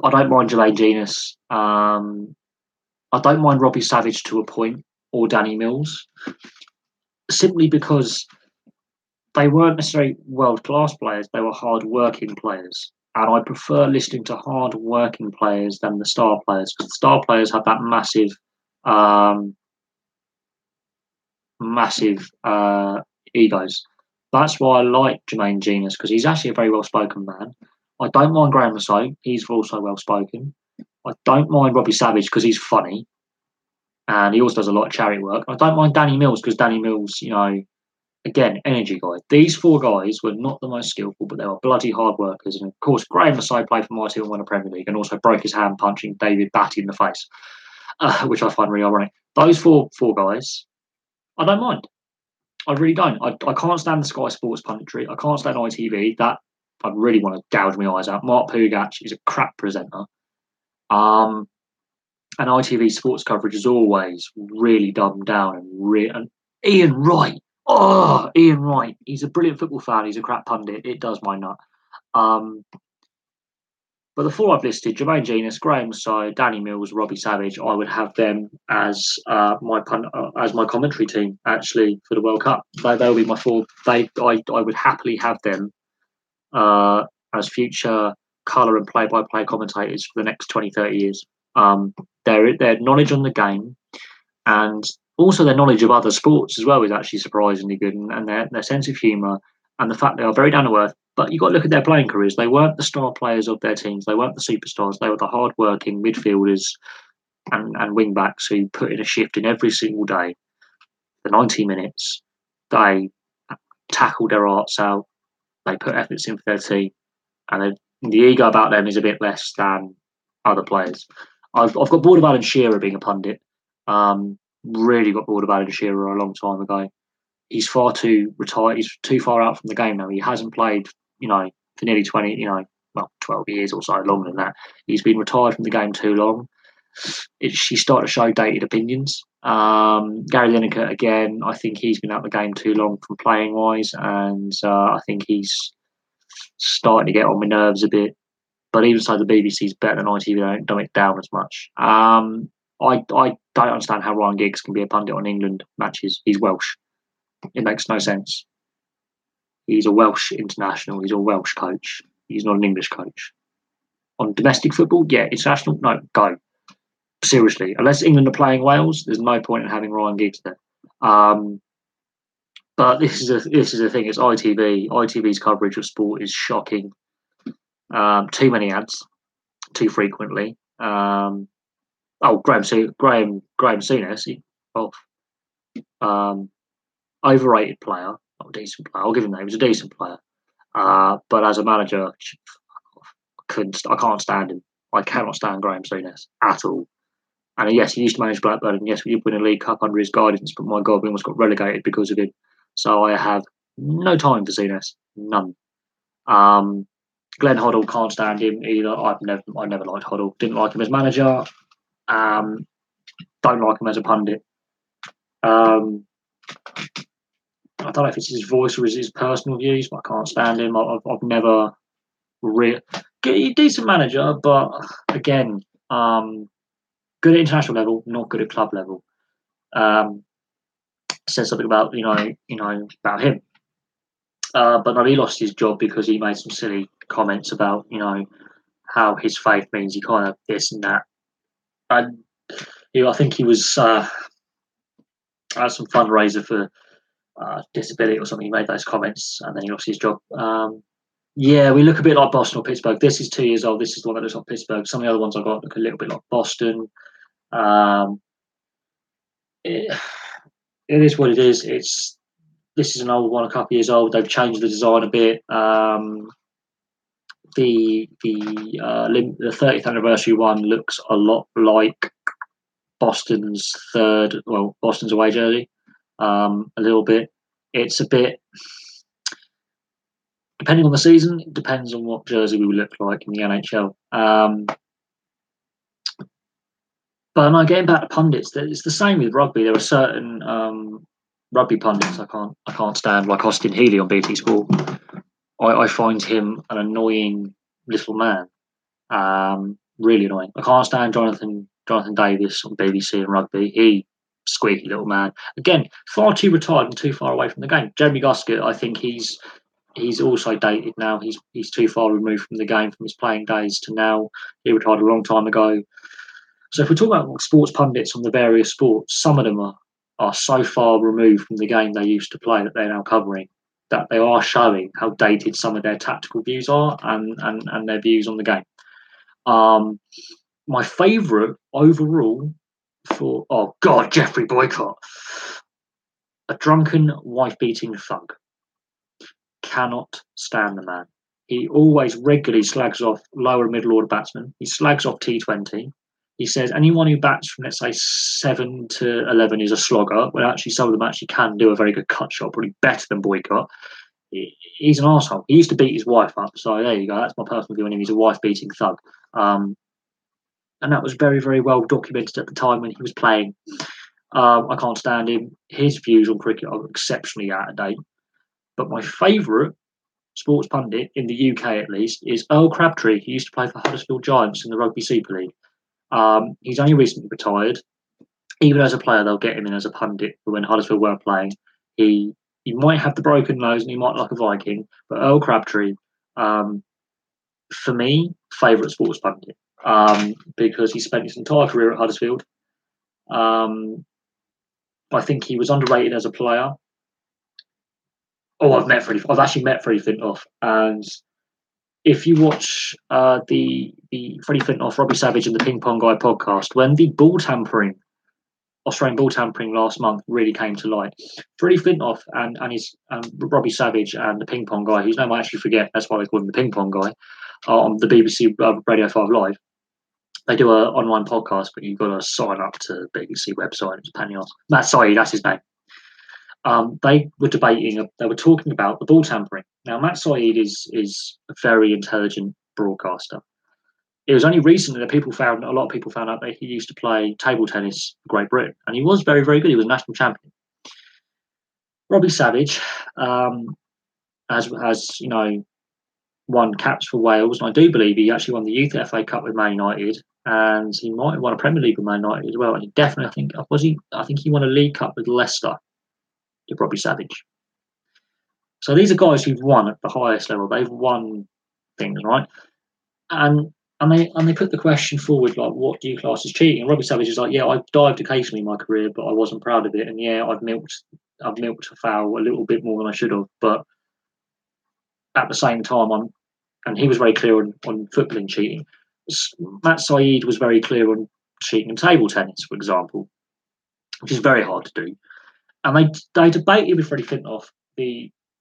I don't mind Jermaine Genius. I don't mind Robbie Savage to a point, or Danny Mills, simply because they weren't necessarily world class players. They were hard working players, and I prefer listening to hard working players than the star players, because the star players have that um, massive egos. That's why I like Jermaine Genius, because he's actually a very well spoken man. I don't mind Graham Lasso. He's also well spoken. I don't mind Robbie Savage because he's funny and he also does a lot of charity work. I don't mind Danny Mills because Danny Mills, again, energy guy. These four guys were not the most skillful, but they were bloody hard workers. And of course, Graham Lasso played for my team and won a Premier League and also broke his hand punching David Batty in the face, which I find really ironic. Those four guys, I don't mind. I really don't. I can't stand the Sky Sports punditry. I can't stand ITV. That I really want to gouge my eyes out. Mark Pugach is a crap presenter. Um, and ITV sports coverage is always really dumbed down and Ian Wright. Oh, Ian Wright. He's a brilliant football fan. He's a crap pundit. It does my nut. Um, but the four I've listed: Jermaine Genius, Graham Lasso, Danny Mills, Robbie Savage. I would have them as as my commentary team actually for the World Cup. They'll be my four. I would happily have them uh, as future colour and play-by-play commentators for the next 20, 30 years. Their knowledge on the game and also their knowledge of other sports as well is actually surprisingly good, and their sense of humour and the fact they are very down to earth. But you've got to look at their playing careers. They weren't the star players of their teams. They weren't the superstars. They were the hard-working midfielders and wing backs who put in a shift in every single day. The 90 minutes, they tackled their arts out. They put efforts in for their team, and the ego about them is a bit less than other players. I've got bored of Alan Shearer being a pundit. Really got bored of Alan Shearer a long time ago. He's far too retired. He's too far out from the game now. He hasn't played, for nearly 20, 12 years or so, longer than that. He's been retired from the game too long. She's starting to show dated opinions. Gary Lineker, again, I think he's been out of the game too long from playing wise, and I think he's starting to get on my nerves a bit. But even so, the BBC's better than ITV. They don't dumb it down as much. I don't understand how Ryan Giggs can be a pundit on England matches. He's Welsh. It makes no sense. He's a Welsh international. He's a Welsh coach. He's not an English coach. On domestic football, yeah. International, no, go. Seriously, unless England are playing Wales, there's no point in having Ryan Giggs there. But this is a thing. It's ITV. ITV's coverage of sport is shocking. Too many ads, too frequently. Graham Souness, overrated player, not a decent player. I'll give him that. He was a decent player. But as a manager, I can't stand him. I cannot stand Graham Souness at all. And yes, he used to manage Blackburn, and yes, we did win a League Cup under his guidance, but my God, we almost got relegated because of him. So I have no time for Souness. None. Glenn Hoddle, can't stand him either. I never liked Hoddle. Didn't like him as manager. Don't like him as a pundit. I don't know if it's his voice or his personal views, but I can't stand him. I've never decent manager, but again, good at international level, not good at club level. Says something about about him. But no, he lost his job because he made some silly comments about how his faith means he kind of this and that. And I think he was at some fundraiser for disability or something. He made those comments and then he lost his job. Yeah, we look a bit like Boston or Pittsburgh. This is 2 years old. This is the one that looks like Pittsburgh. Some of the other ones I got look a little bit like Boston. It is what it is. This is an old one, a couple of years old. They've changed the design a bit. The 30th anniversary one looks a lot like Boston's away jersey. A little bit. It's a bit. Depending on the season, it depends on what jersey we would look like in the NHL. But getting back to pundits, it's the same with rugby. There are certain rugby pundits I can't stand, like Austin Healey on BT Sport. I find him an annoying little man. Really annoying. I can't stand Jonathan Davis on BBC and rugby. He squeaky little man. Again, far too retired and too far away from the game. Jeremy Guscott, I think he's also dated now. He's too far removed from the game from his playing days to now. He retired a long time ago. So if we talk about sports pundits on the various sports, some of them are so far removed from the game they used to play that they're now covering, that they are showing how dated some of their tactical views are and their views on the game. My favourite overall for Jeffrey Boycott, a drunken wife beating thug. Cannot stand the man. He always regularly slags off lower and middle order batsmen. He slags off T20. He says anyone who bats from, let's say, 7 to 11 is a slogger. Well, actually, some of them actually can do a very good cut shot, probably better than Boycott. He's an arsehole. He used to beat his wife up. So there you go. That's my personal view on him. He's a wife-beating thug. And that was very, very well documented at the time when he was playing. I can't stand him. His views on cricket are exceptionally out of date. But my favourite sports pundit in the UK, at least, is Earl Crabtree. He used to play for Huddersfield Giants in the Rugby Super League. He's only recently retired. Even as a player, they'll get him in as a pundit for when Huddersfield were playing. He might have the broken nose and he might like a Viking, but Earl Crabtree, for me, favourite sports pundit, because he spent his entire career at Huddersfield. I think he was underrated as a player. I've actually met Freddie Flintoff, and if you watch the Freddie Flintoff, Robbie Savage, and the Ping Pong Guy podcast, when the Australian ball tampering last month really came to light, Freddie Flintoff and Robbie Savage and the Ping Pong Guy, whose name I actually forget, that's why they call him the Ping Pong Guy, on the BBC Radio 5 Live. They do an online podcast, but you've got to sign up to the BBC website. It's a penny off. Matt Saeed, that's his name. They were talking about the ball tampering. Now, Matt Saeed is a very intelligent broadcaster. It was only recently that a lot of people found out that he used to play table tennis for Great Britain, and he was very, very good. He was a national champion. Robbie Savage has won caps for Wales, and I do believe he actually won the Youth FA Cup with Man United, and he might have won a Premier League with Man United as well. And he definitely, I think he won a League Cup with Leicester. Robbie Savage. So these are guys who've won at the highest level. They've won things, right? And they put the question forward, like, what do you class as cheating? And Robbie Savage is like, yeah, I've dived occasionally in my career, but I wasn't proud of it. And yeah, I've milked a foul a little bit more than I should have. But at the same time, and he was very clear on footballing cheating. Matt Saeed was very clear on cheating in table tennis, for example, which is very hard to do. And they debated with Freddie Flintoff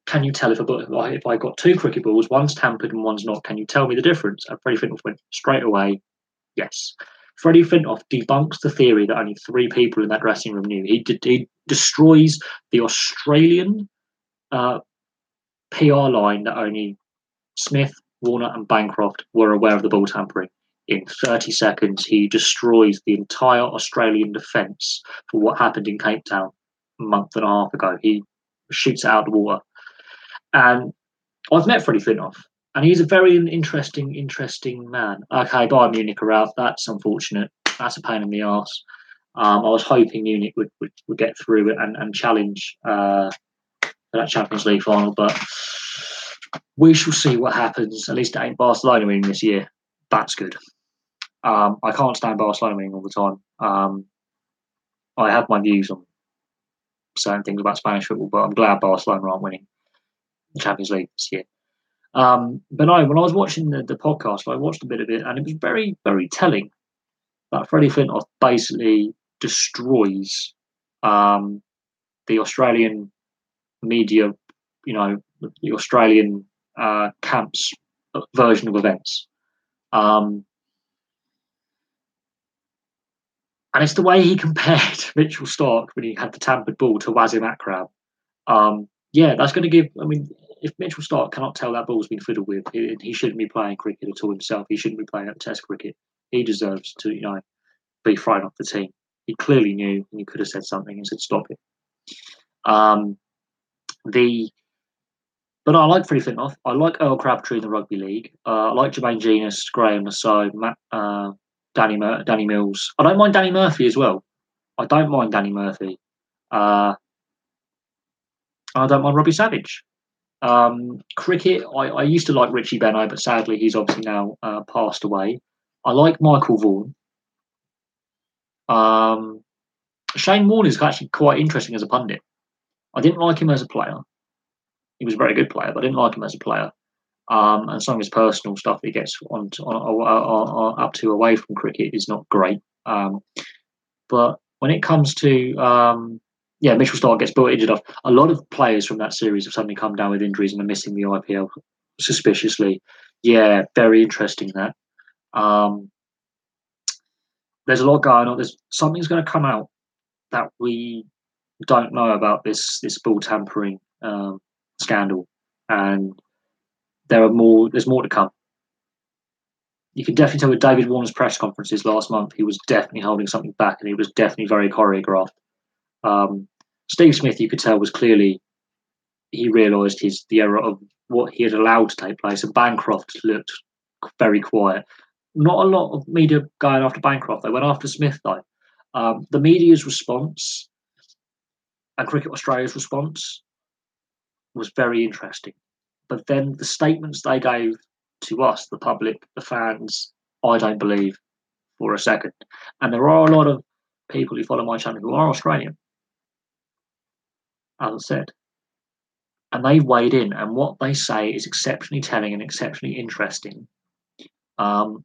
can you tell if I got two cricket balls, one's tampered and one's not, can you tell me the difference? And Freddie Flintoff went straight away, yes. Freddie Flintoff debunks the theory that only three people in that dressing room knew. He destroys the Australian PR line that only Smith, Warner and Bancroft were aware of the ball tampering. In 30 seconds, he destroys the entire Australian defence for what happened in Cape Town a month and a half ago. He shoots it out of the water. And I've met Freddie Flintoff, and he's a very interesting man. Okay, Bayern Munich are out. That's unfortunate. That's a pain in the arse. I was hoping Munich would get through it and challenge that Champions League final, but we shall see what happens. At least it ain't Barcelona winning this year. That's good. I can't stand Barcelona winning all the time. I have my views on certain things about Spanish football, but I'm glad Barcelona aren't winning the Champions League this year. But no, when I was watching the podcast, I watched a bit of it, and it was very, very telling that Freddie Flintoff basically destroys the Australian media, the Australian camp's version of events. And it's the way he compared Mitchell Starc when he had the tampered ball to Wasim Akram. Yeah, that's going to give. I mean, if Mitchell Starc cannot tell that ball's been fiddled with, he shouldn't be playing cricket at all himself. He shouldn't be playing at Test cricket. He deserves to, be thrown off the team. He clearly knew, and he could have said something and said, "Stop it." Um, the But I like Freddie Flintoff. I like Earl Crabtree in the rugby league. I like Jermaine Genius, Graham Lasso, Danny Mills. I don't mind Danny Murphy as well. I don't mind Danny Murphy. Uh, I don't mind Robbie Savage. Cricket, I used to like Richie Benaud, but sadly he's obviously now passed away. I like Michael Vaughan. Um, Shane Warne is actually quite interesting as a pundit. I didn't like him as a player. He was a very good player, but I didn't like him as a player. And some of his personal stuff he gets up to away from cricket is not great. But when it comes to Mitchell Stark gets built injured off. A lot of players from that series have suddenly come down with injuries and are missing the IPL suspiciously. Yeah, very interesting that. Um, there's a lot going on. There's something's going to come out that we don't know about this ball tampering scandal, and There's more to come. You can definitely tell with David Warner's press conferences last month, he was definitely holding something back, and he was definitely very choreographed. Um, Steve Smith, you could tell, was clearly he realised the error of what he had allowed to take place, and Bancroft looked very quiet. Not a lot of media going after Bancroft. They went after Smith though. The media's response and Cricket Australia's response was very interesting. But then the statements they gave to us, the public, the fans, I don't believe for a second. And there are a lot of people who follow my channel who are Australian, as I said. And they weighed in, and what they say is exceptionally telling and exceptionally interesting um,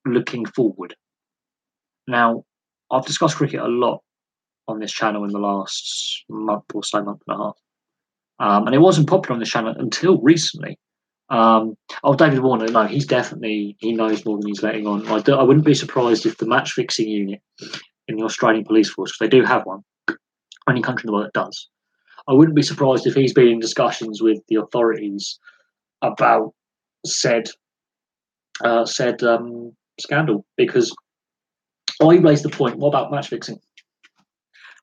looking forward. Now, I've discussed cricket a lot on this channel in the last month or so, month and a half. And it wasn't popular on this channel until recently. David Warner, no, he knows more than he's letting on. I wouldn't be surprised if the match fixing unit in the Australian police force, because they do have one, only country in the world that does. I wouldn't be surprised if he's been in discussions with the authorities about said scandal, because I raised the point. What about match fixing?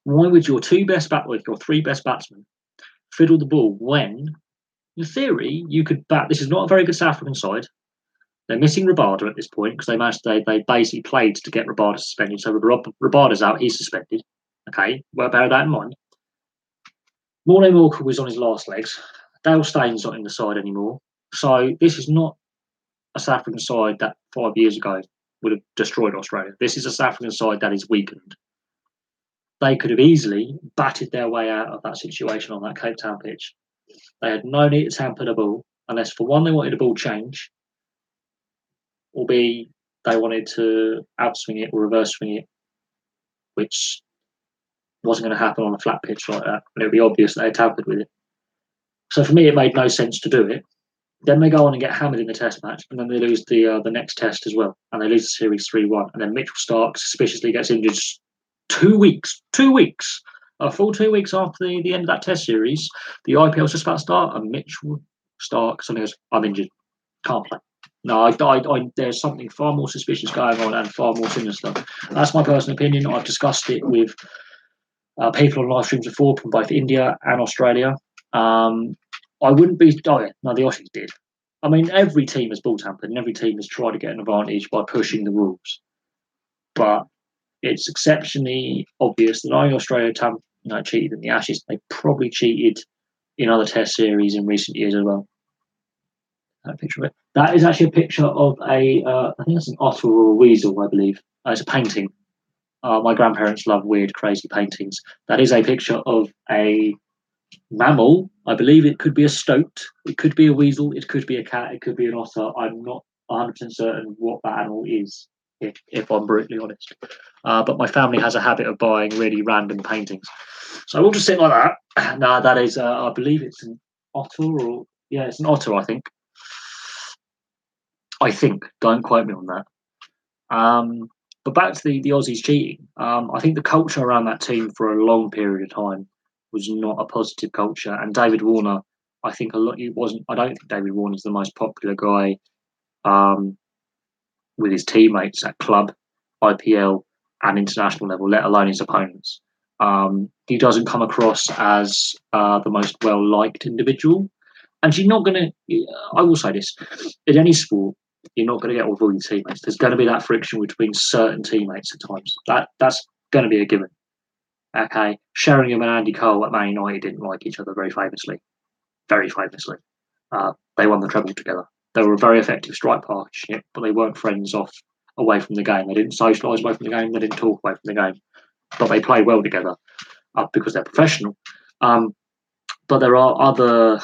Why would your your three best batsmen fiddle the ball when, in theory, you could bat? This is not a very good South African side. They're missing Rabada at this point because they basically played to get Rabada suspended. So Rabada's out, he's suspended. Okay, well, bear that in mind. Morne Walker was on his last legs. Dale Stein's not in the side anymore. So this is not a South African side that 5 years ago would have destroyed Australia. This is a South African side that is weakened. They could have easily batted their way out of that situation on that Cape Town pitch. They had no need to tamper the ball unless, for one, they wanted a ball change, or B, they wanted to outswing it or reverse swing it, which wasn't going to happen on a flat pitch like that. And it would be obvious they had tampered with it. So for me, it made no sense to do it. Then they go on and get hammered in the test match, and then they lose the next test as well, and they lose the series 3-1. And then Mitchell Starc suspiciously gets injured 2 weeks, a full 2 weeks after the end of that test series. The IPL's just about to start, and Mitchell Starc suddenly goes, "I'm injured, can't play." No, there's something far more suspicious going on and far more sinister. That's my personal opinion. I've discussed it with people on live streams before from both India and Australia. I wouldn't be. Oh yeah, no, the Aussies did. I mean, every team has ball tampered, and every team has tried to get an advantage by pushing the rules. But it's exceptionally obvious that only Australia cheated in the Ashes. They probably cheated in other Test series in recent years as well. That picture of it. That is actually a picture of I think that's an otter or a weasel, I believe. It's a painting. My grandparents love weird, crazy paintings. That is a picture of a mammal. I believe it could be a stoat, it could be a weasel, it could be a cat, it could be an otter. I'm not 100% certain what that animal is, if I'm brutally honest. But my family has a habit of buying really random paintings. So we'll just sit like that. No, that is, I believe it's an otter, or yeah, it's an otter, I think. Don't quote me on that. But back to the Aussies cheating. I think the culture around that team for a long period of time was not a positive culture. And David Warner, I think a lot. It wasn't. I don't think David Warner is the most popular guy with his teammates at club, IPL, and international level, let alone his opponents. He doesn't come across as the most well-liked individual. And you're not going to, I will say this, in any sport, you're not going to get with all your teammates. There's going to be that friction between certain teammates at times. That's going to be a given. Okay. Sheringham and Andy Cole at Man United didn't like each other very famously. Very famously. They won the treble together. They were a very effective strike partnership, but they weren't friends away from the game. They didn't socialise away from the game. They didn't talk away from the game. But they played well together because they're professional. But there are other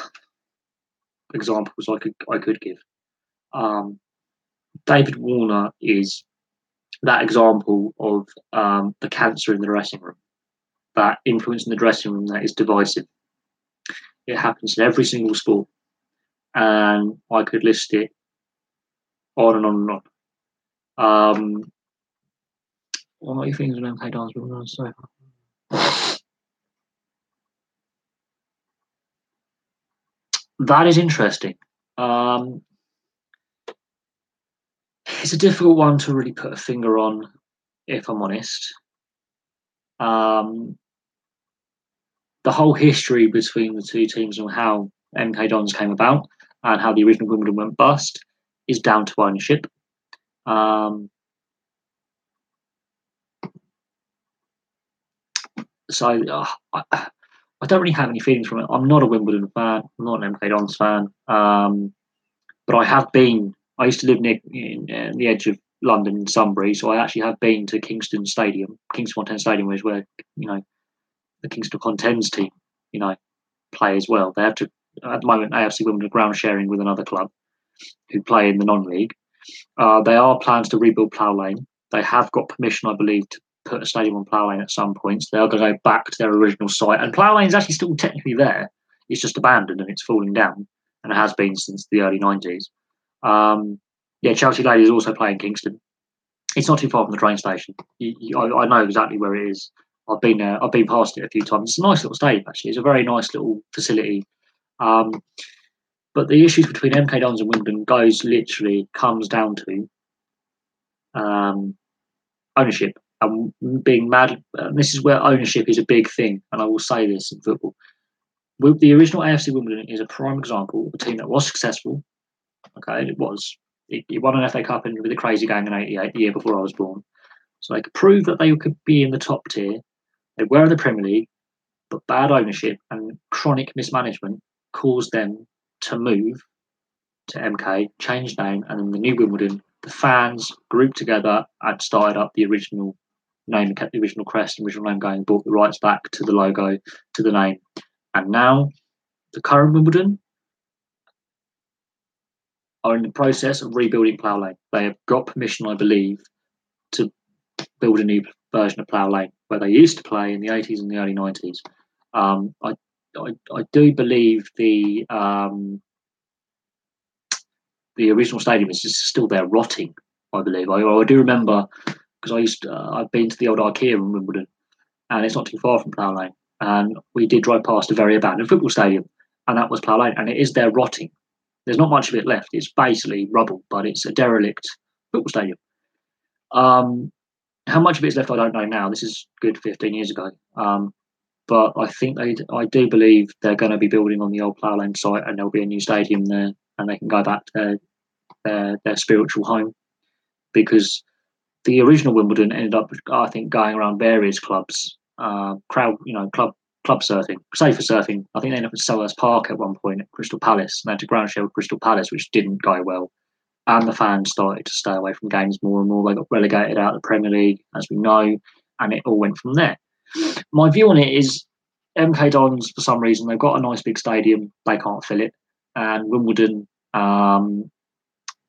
examples I could give. David Warner is that example of the cancer in the dressing room, that influence in the dressing room that is divisive. It happens in every single sport, and I could list it on and on and on. What are your things with MK Dons? That is interesting. It's a difficult one to really put a finger on, if I'm honest. The whole history between the two teams and how MK Dons came about and how the original Wimbledon went bust is down to ownership. So I don't really have any feelings from it. I'm not a Wimbledon fan. I'm not an MK Dons fan. But I have been. I used to live near the edge of London in Sunbury, so I actually have been to Kingston Stadium, Kingston upon Thames Stadium, which is where the Kingston upon Thames team play as well. They have to at the moment AFC Wimbledon ground sharing with another club who play in the non-league. There are plans to rebuild Plough Lane. They have got permission, I believe, to put a stadium on Plough Lane at some points. They are going to go back to their original site, and Plough Lane is actually still technically there. It's just abandoned and it's falling down, and it has been since the early 90s. Chelsea Ladies also play in Kingston. It's not too far from the train station. I know exactly where it is. I've been there. I've been past it a few times. It's a nice little stadium, actually. It's a very nice little facility. But the issues between MK Dons and Wimbledon comes down to ownership and being mad. This is where ownership is a big thing, and I will say this in football. The original AFC Wimbledon is a prime example of a team that was successful. Okay, it was. It won an FA Cup with a crazy gang in '88, the year before I was born. So they could prove that they could be in the top tier. They were in the Premier League, but bad ownership and chronic mismanagement caused them to move to MK, change name, and then the new Wimbledon, the fans grouped together and started up the original name, kept the original crest, original name going, bought the rights back to the logo, to the name. And now the current Wimbledon are in the process of rebuilding Plough Lane. They have got permission, I believe, to build a new version of Plough Lane, where they used to play in the 80s and the early 90s. I do believe the original stadium is just still there rotting, I believe. I do remember, because I've been to the old IKEA in Wimbledon, and it's not too far from Plough Lane. And we did drive past a very abandoned football stadium, and that was Plough Lane, and it is there rotting. There's not much of it left. It's basically rubble, but it's a derelict football stadium. How much of it's left, I don't know now. This is good 15 years ago. But I think I do believe they're going to be building on the old Plough Lane site, and there'll be a new stadium there, and they can go back to their spiritual home. Because the original Wimbledon ended up, I think, going around various clubs, club surfing, safer surfing. I think they ended up at Selhurst Park at one point at Crystal Palace, and they had to ground share with Crystal Palace, which didn't go well. And the fans started to stay away from games more and more. They got relegated out of the Premier League, as we know, and it all went from there. My view on it is MK Dons, for some reason, they've got a nice big stadium. They can't fill it. And Wimbledon,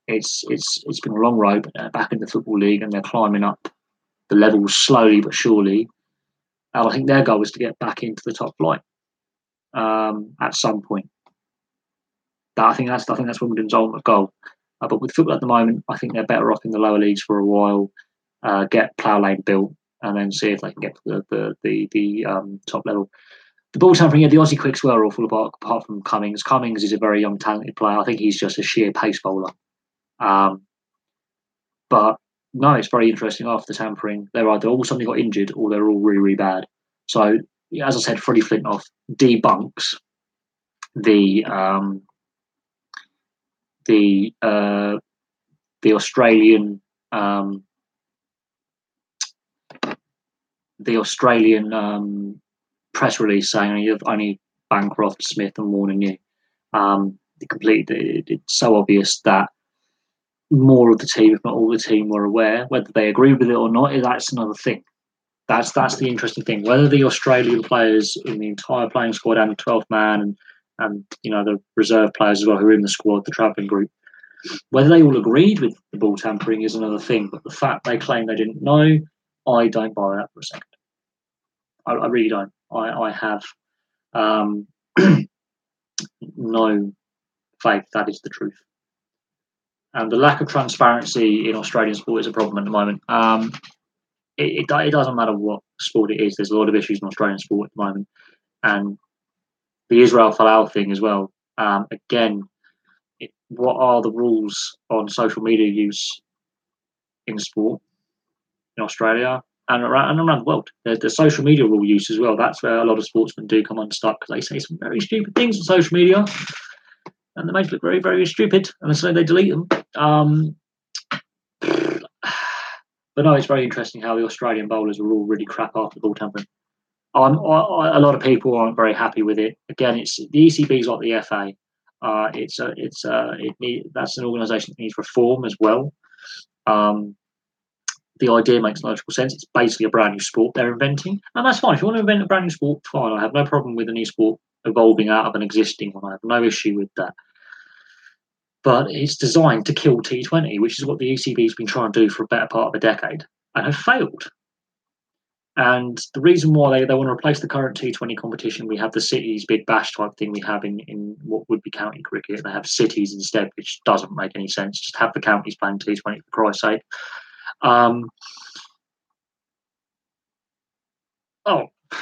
it's been a long road back in the Football League, and they're climbing up the levels slowly but surely. And I think their goal is to get back into the top flight at some point. I think that's Wimbledon's ultimate goal. But with football at the moment, I think they're better off in the lower leagues for a while, get Plough Lane built, and then see if they can get to the top level. The ball tampering, the Aussie quicks were awful apart from Cummings. Cummings is a very young, talented player. I think he's just a sheer pace bowler. But no, it's very interesting. After the tampering, they're either all suddenly got injured or they're all really, really bad. So, as I said, Freddie Flintoff debunks the the uh, the Australian press release saying only Bancroft, Smith, and Warner knew. It's so obvious that more of the team, if not all the team, were aware. Whether they agree with it or not, that's another thing. That's the interesting thing. Whether the Australian players in the entire playing squad and the 12th man and the reserve players as well who are in the squad, the travelling group, whether they all agreed with the ball tampering is another thing. But the fact they claim they didn't know, I don't buy that for a second. I really don't. I have no faith that is the truth. And the lack of transparency in Australian sport is a problem at the moment. It doesn't matter what sport it is. There's a lot of issues in Australian sport at the moment, and the Israel Folau thing as well. Again, what are the rules on social media use in sport in Australia and around the world? There's social media rule use as well. That's where a lot of sportsmen do come unstuck because they say some very stupid things on social media, and they make it look very, very stupid, and so they delete them. But no, it's very interesting how the Australian bowlers are all really crap after ball tampering. A lot of people aren't very happy with it. Again, it's the ECB's like the FA. That's an organisation that needs reform as well. The idea makes logical sense. It's basically a brand new sport they're inventing, and that's fine. If you want to invent a brand new sport, fine. I have no problem with a new sport evolving out of an existing one. I have no issue with that. But it's designed to kill T20, which is what the ECB's been trying to do for a better part of a decade, and have failed. And the reason why they want to replace the current T20 competition, we have the Cities Big Bash type thing we have in what would be county cricket. They have cities instead, which doesn't make any sense. Just have the counties playing T20 for Christ's sake.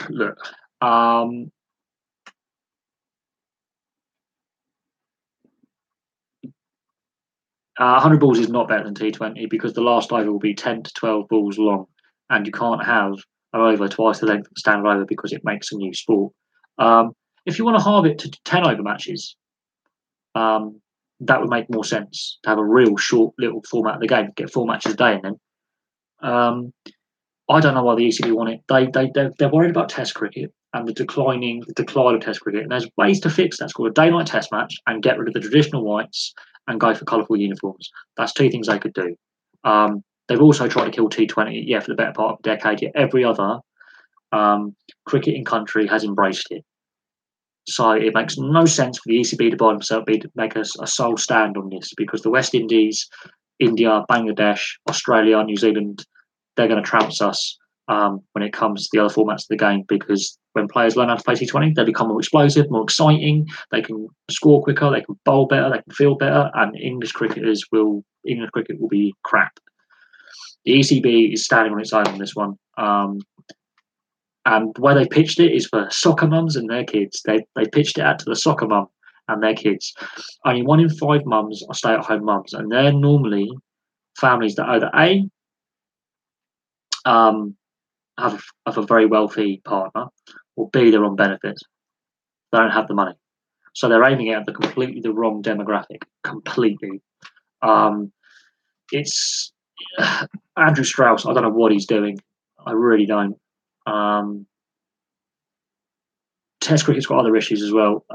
Look. 100 balls is not better than T20 because the last over will be 10 to 12 balls long, and you can't have an over twice the length of the standard over because it makes a new sport. If you want to halve it to 10 over matches, that would make more sense to have a real short little format of the game, get 4 matches a day, and then I don't know why the ECB want it. They're worried about Test cricket and the decline of Test cricket, and there's ways to fix that. It's called a day-night Test match and get rid of the traditional whites and go for colourful uniforms. That's 2 things they could do. They've also tried to kill T20, for the better part of a decade. Yet every other cricketing country has embraced it. So it makes no sense for the ECB to buy themselves to make a sole stand on this because the West Indies, India, Bangladesh, Australia, New Zealand, they're going to trounce us when it comes to the other formats of the game because when players learn how to play T20, they become more explosive, more exciting, they can score quicker, they can bowl better, they can feel better, and English cricket will be crap. The ECB is standing on its own on this one. And the way they pitched it is for soccer mums and their kids. They pitched it out to the soccer mum and their kids. Only 1 in 5 mums are stay-at-home mums, and they're normally families that either A, have a very wealthy partner, or B, they're on benefits. They don't have the money. So they're aiming at completely the wrong demographic. Completely. It's Andrew Strauss. I don't know what he's doing. I really don't. Test cricket's got other issues as well.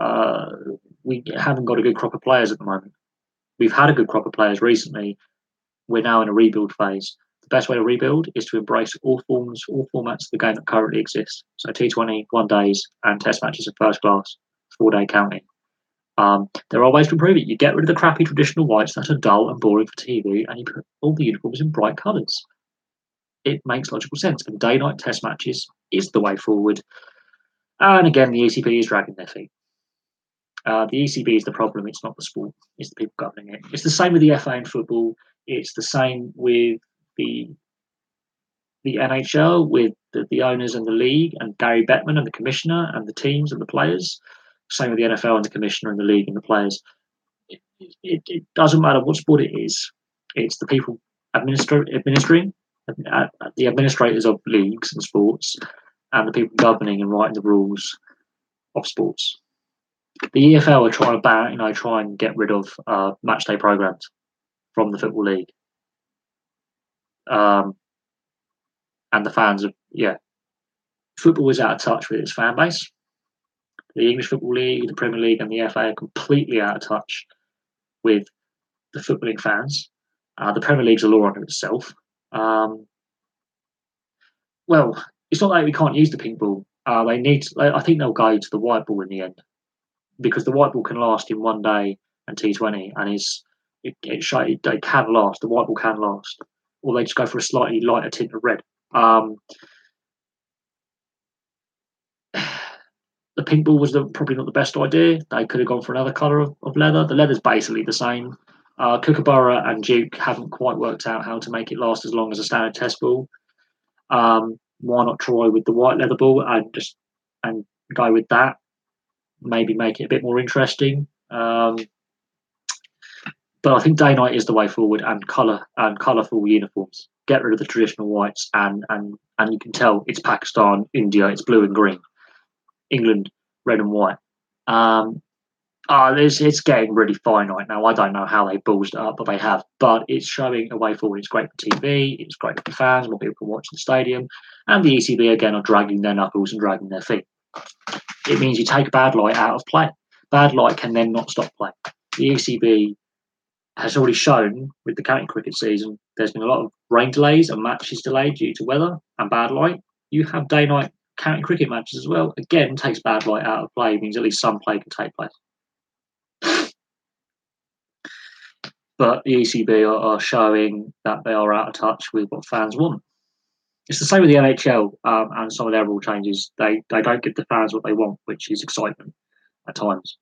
We haven't got a good crop of players at the moment. We've had a good crop of players recently. We're now in a rebuild phase. The best way to rebuild is to embrace all formats of the game that currently exists. So T20, 1 days, and Test matches in first class, 4-day counting. There are ways to improve it. You get rid of the crappy traditional whites that are dull and boring for TV, and you put all the uniforms in bright colours. It makes logical sense. And day-night Test matches is the way forward. And again, the ECB is dragging their feet. The ECB is the problem. It's not the sport. It's the people governing it. It's the same with the FA in football. It's the same with the NHL, with the owners and the league, and Gary Bettman and the commissioner and the teams and the players. Same with the NFL and the commissioner and the league and the players. It doesn't matter what sport it is. It's the people administering, the administrators of leagues and sports and the people governing and writing the rules of sports. The EFL are trying to try and get rid of match day programs from the Football League. And the fans football is out of touch with its fan base. The English Football League, the Premier League, and the FA are completely out of touch with the footballing fans. The Premier League's a law unto itself. Well, it's not like we can't use the pink ball. I think they'll go to the white ball in the end, because the white ball can last in 1 day and T20, and it can last. The white ball can last, or they just go for a slightly lighter tint of red. The pink ball was probably not the best idea. They could have gone for another colour of leather. The leather's basically the same. Kookaburra and Duke haven't quite worked out how to make it last as long as a standard test ball. Why not try with the white leather ball and go with that? Maybe make it a bit more interesting. But I think day night is the way forward, and colourful uniforms. Get rid of the traditional whites, and you can tell it's Pakistan, India, it's blue and green. England, red and white. It's getting really finite now. I don't know how they ballsed it up, but they have. But it's showing a way forward. It's great for TV. It's great for the fans. More people can watch the stadium. And the ECB, again, are dragging their knuckles and dragging their feet. It means you take bad light out of play. Bad light can then not stop play. The ECB has already shown with the county cricket season, there's been a lot of rain delays and matches delayed due to weather and bad light. You have day-night county cricket matches as well. Again, takes bad light out of play, means at least some play can take place. But the ECB are showing that they are out of touch with what fans want. It's the same with the NHL and some of their rule changes. They don't give the fans what they want, which is excitement at times.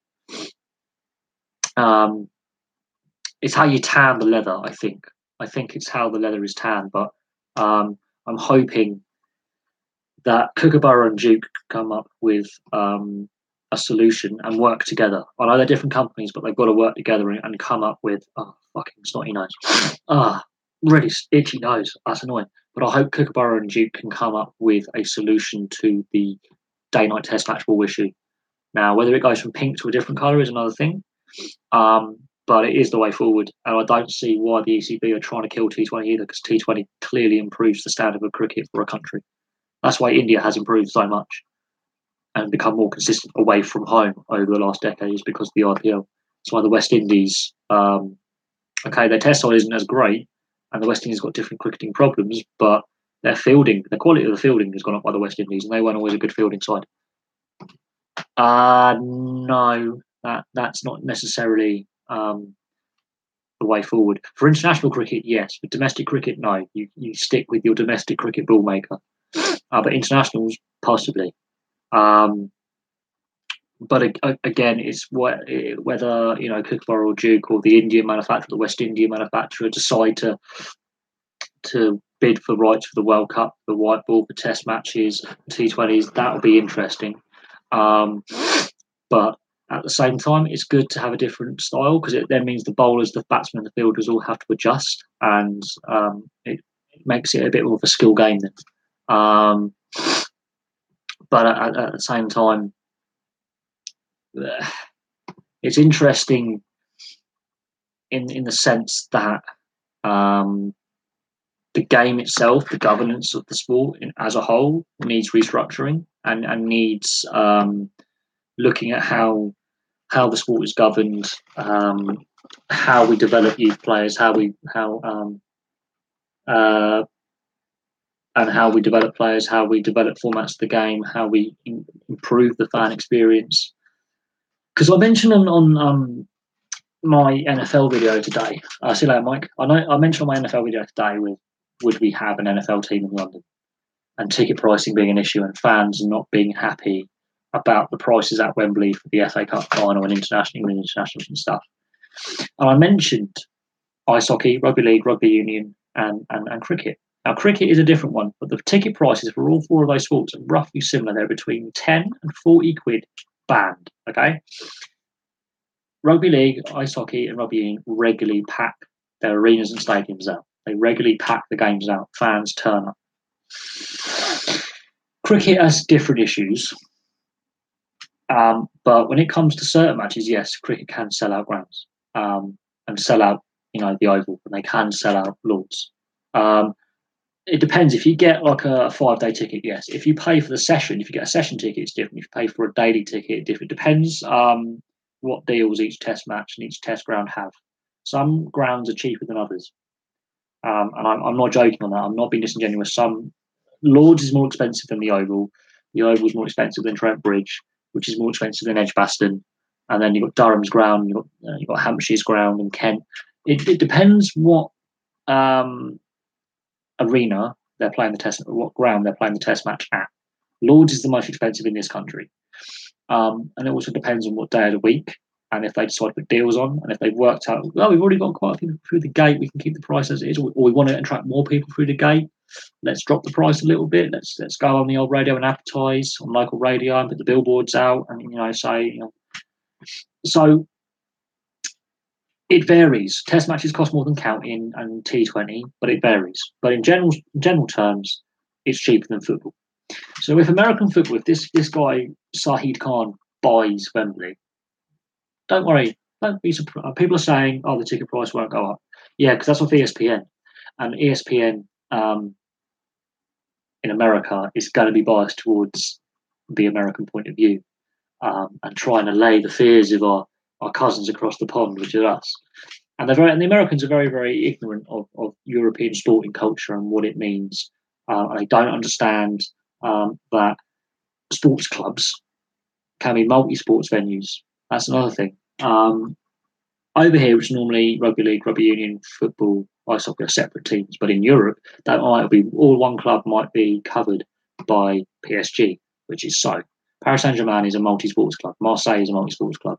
It's how you tan the leather, I think. I think it's how the leather is tanned, but I'm hoping that Kookaburra and Duke come up with a solution and work together. I know they're different companies, but they've got to work together and come up with fucking snotty nose. Really itchy nose. That's annoying. But I hope Kookaburra and Duke can come up with a solution to the day-night test match ball issue. Now, whether it goes from pink to a different colour is another thing. But it is the way forward, and I don't see why the ECB are trying to kill T20 either, because T20 clearly improves the standard of cricket for a country. That's why India has improved so much and become more consistent away from home over the last decades, because of the IPL. That's why the West Indies, their test side isn't as great, and the West Indies got different cricketing problems, but their fielding, the quality of the fielding has gone up by the West Indies, and they weren't always a good fielding side. No, that's not necessarily the way forward. For international cricket, yes. For domestic cricket, no. You stick with your domestic cricket ball maker. But internationals, possibly. But again, it's whether Kookaburra or Duke or the Indian manufacturer, the West Indian manufacturer, decide to bid for rights for the World Cup, the white ball, for Test matches, T20s. That'll be interesting. But at the same time, it's good to have a different style, because it then means the bowlers, the batsmen, the fielders all have to adjust, and it makes it a bit more of a skill game then. But at the same time, it's interesting in the sense that the game itself, the governance of the sport as a whole, needs restructuring and needs looking at how the sport is governed, how we develop youth players, how we develop players, how we develop formats of the game, how we improve the fan experience. Because I mentioned on my NFL video today, see you later, Mike. I mentioned on my NFL video today would we have an NFL team in London, and ticket pricing being an issue, and fans not being happy about the prices at Wembley for the FA Cup final and internationals and stuff. And I mentioned ice hockey, rugby league, rugby union, and cricket. Now, cricket is a different one, but the ticket prices for all four of those sports are roughly similar. They're between 10 and 40 quid band, okay? Rugby league, ice hockey, and rugby union regularly pack their arenas and stadiums out. They regularly pack the games out. Fans turn up. Cricket has different issues, but when it comes to certain matches, yes, cricket can sell out grounds and sell out, the Oval, and they can sell out Lords. Um, it depends. If you get like a 5-day ticket, yes. If you pay for the session, if you get a session ticket, it's different. If you pay for a daily ticket, it's different. It depends what deals each test match and each test ground have. Some grounds are cheaper than others. And I'm not joking on that. I'm not being disingenuous. Some Lords is more expensive than the Oval. The Oval is more expensive than Trent Bridge, which is more expensive than Edgbaston. And then you've got Durham's ground, you've got Hampshire's ground, and Kent. It depends what arena they're playing the test, what ground they're playing the test match at. Lords is the most expensive in this country, and it also depends on what day of the week and if they decide to put deals on, and if they've worked out, well, we've already got quite a few through the gate, we can keep the price as it is, or we want to attract more people through the gate. Let's drop the price a little bit. Let's go on the old radio and advertise on local radio and put the billboards out and say. So it varies. Test matches cost more than counting and T20, but it varies. But in general terms, it's cheaper than football. So if American football, if this guy Sahid Khan buys Wembley, don't worry, don't be surprised. People are saying, "Oh, the ticket price won't go up." Yeah, because that's off ESPN, and ESPN in America is going to be biased towards the American point of view, and trying to allay the fears of our cousins across the pond, which is us. And the Americans are very, very ignorant of European sporting culture and what it means. And they don't understand that sports clubs can be multi-sports venues. That's another thing. Over here, it's normally rugby league, rugby union, football, ice hockey are separate teams. But in Europe, that might be all one club might be covered by PSG, which is so. Paris Saint-Germain is a multi-sports club. Marseille is a multi-sports club.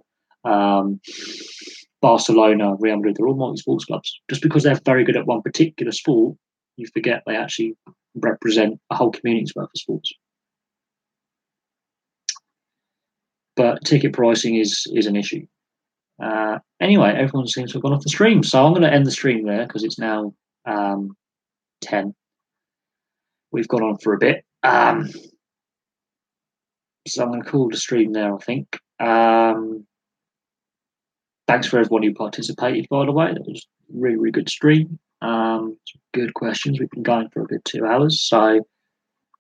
Barcelona, Real Madrid, they're all multi-sports clubs. Just because they're very good at one particular sport, you forget they actually represent a whole community's worth of sports. But ticket pricing is an issue. Anyway, everyone seems to have gone off the stream, so I'm going to end the stream there because it's now 10. We've gone on for a bit, so I'm going to call the stream there, I think. Thanks for everyone who participated, by the way. That was a really, really good stream. Good questions. We've been going for a good 2 hours, so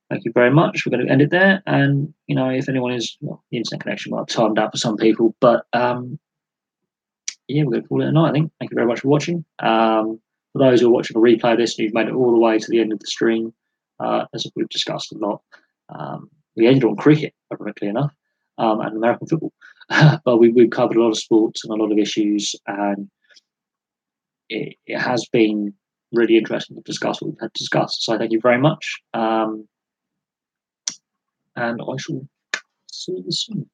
thank you very much. We're going to end it there. And, if anyone is, the internet connection might have timed out for some people, but yeah, we're going to call it a night, I think. Thank you very much for watching. For those who are watching a replay of this and you've made it all the way to the end of the stream, as we've discussed a lot, we ended on cricket, ironically enough, and American football. But we've covered a lot of sports and a lot of issues, and it has been really interesting to discuss what we've had discussed. So thank you very much. And I shall see you soon.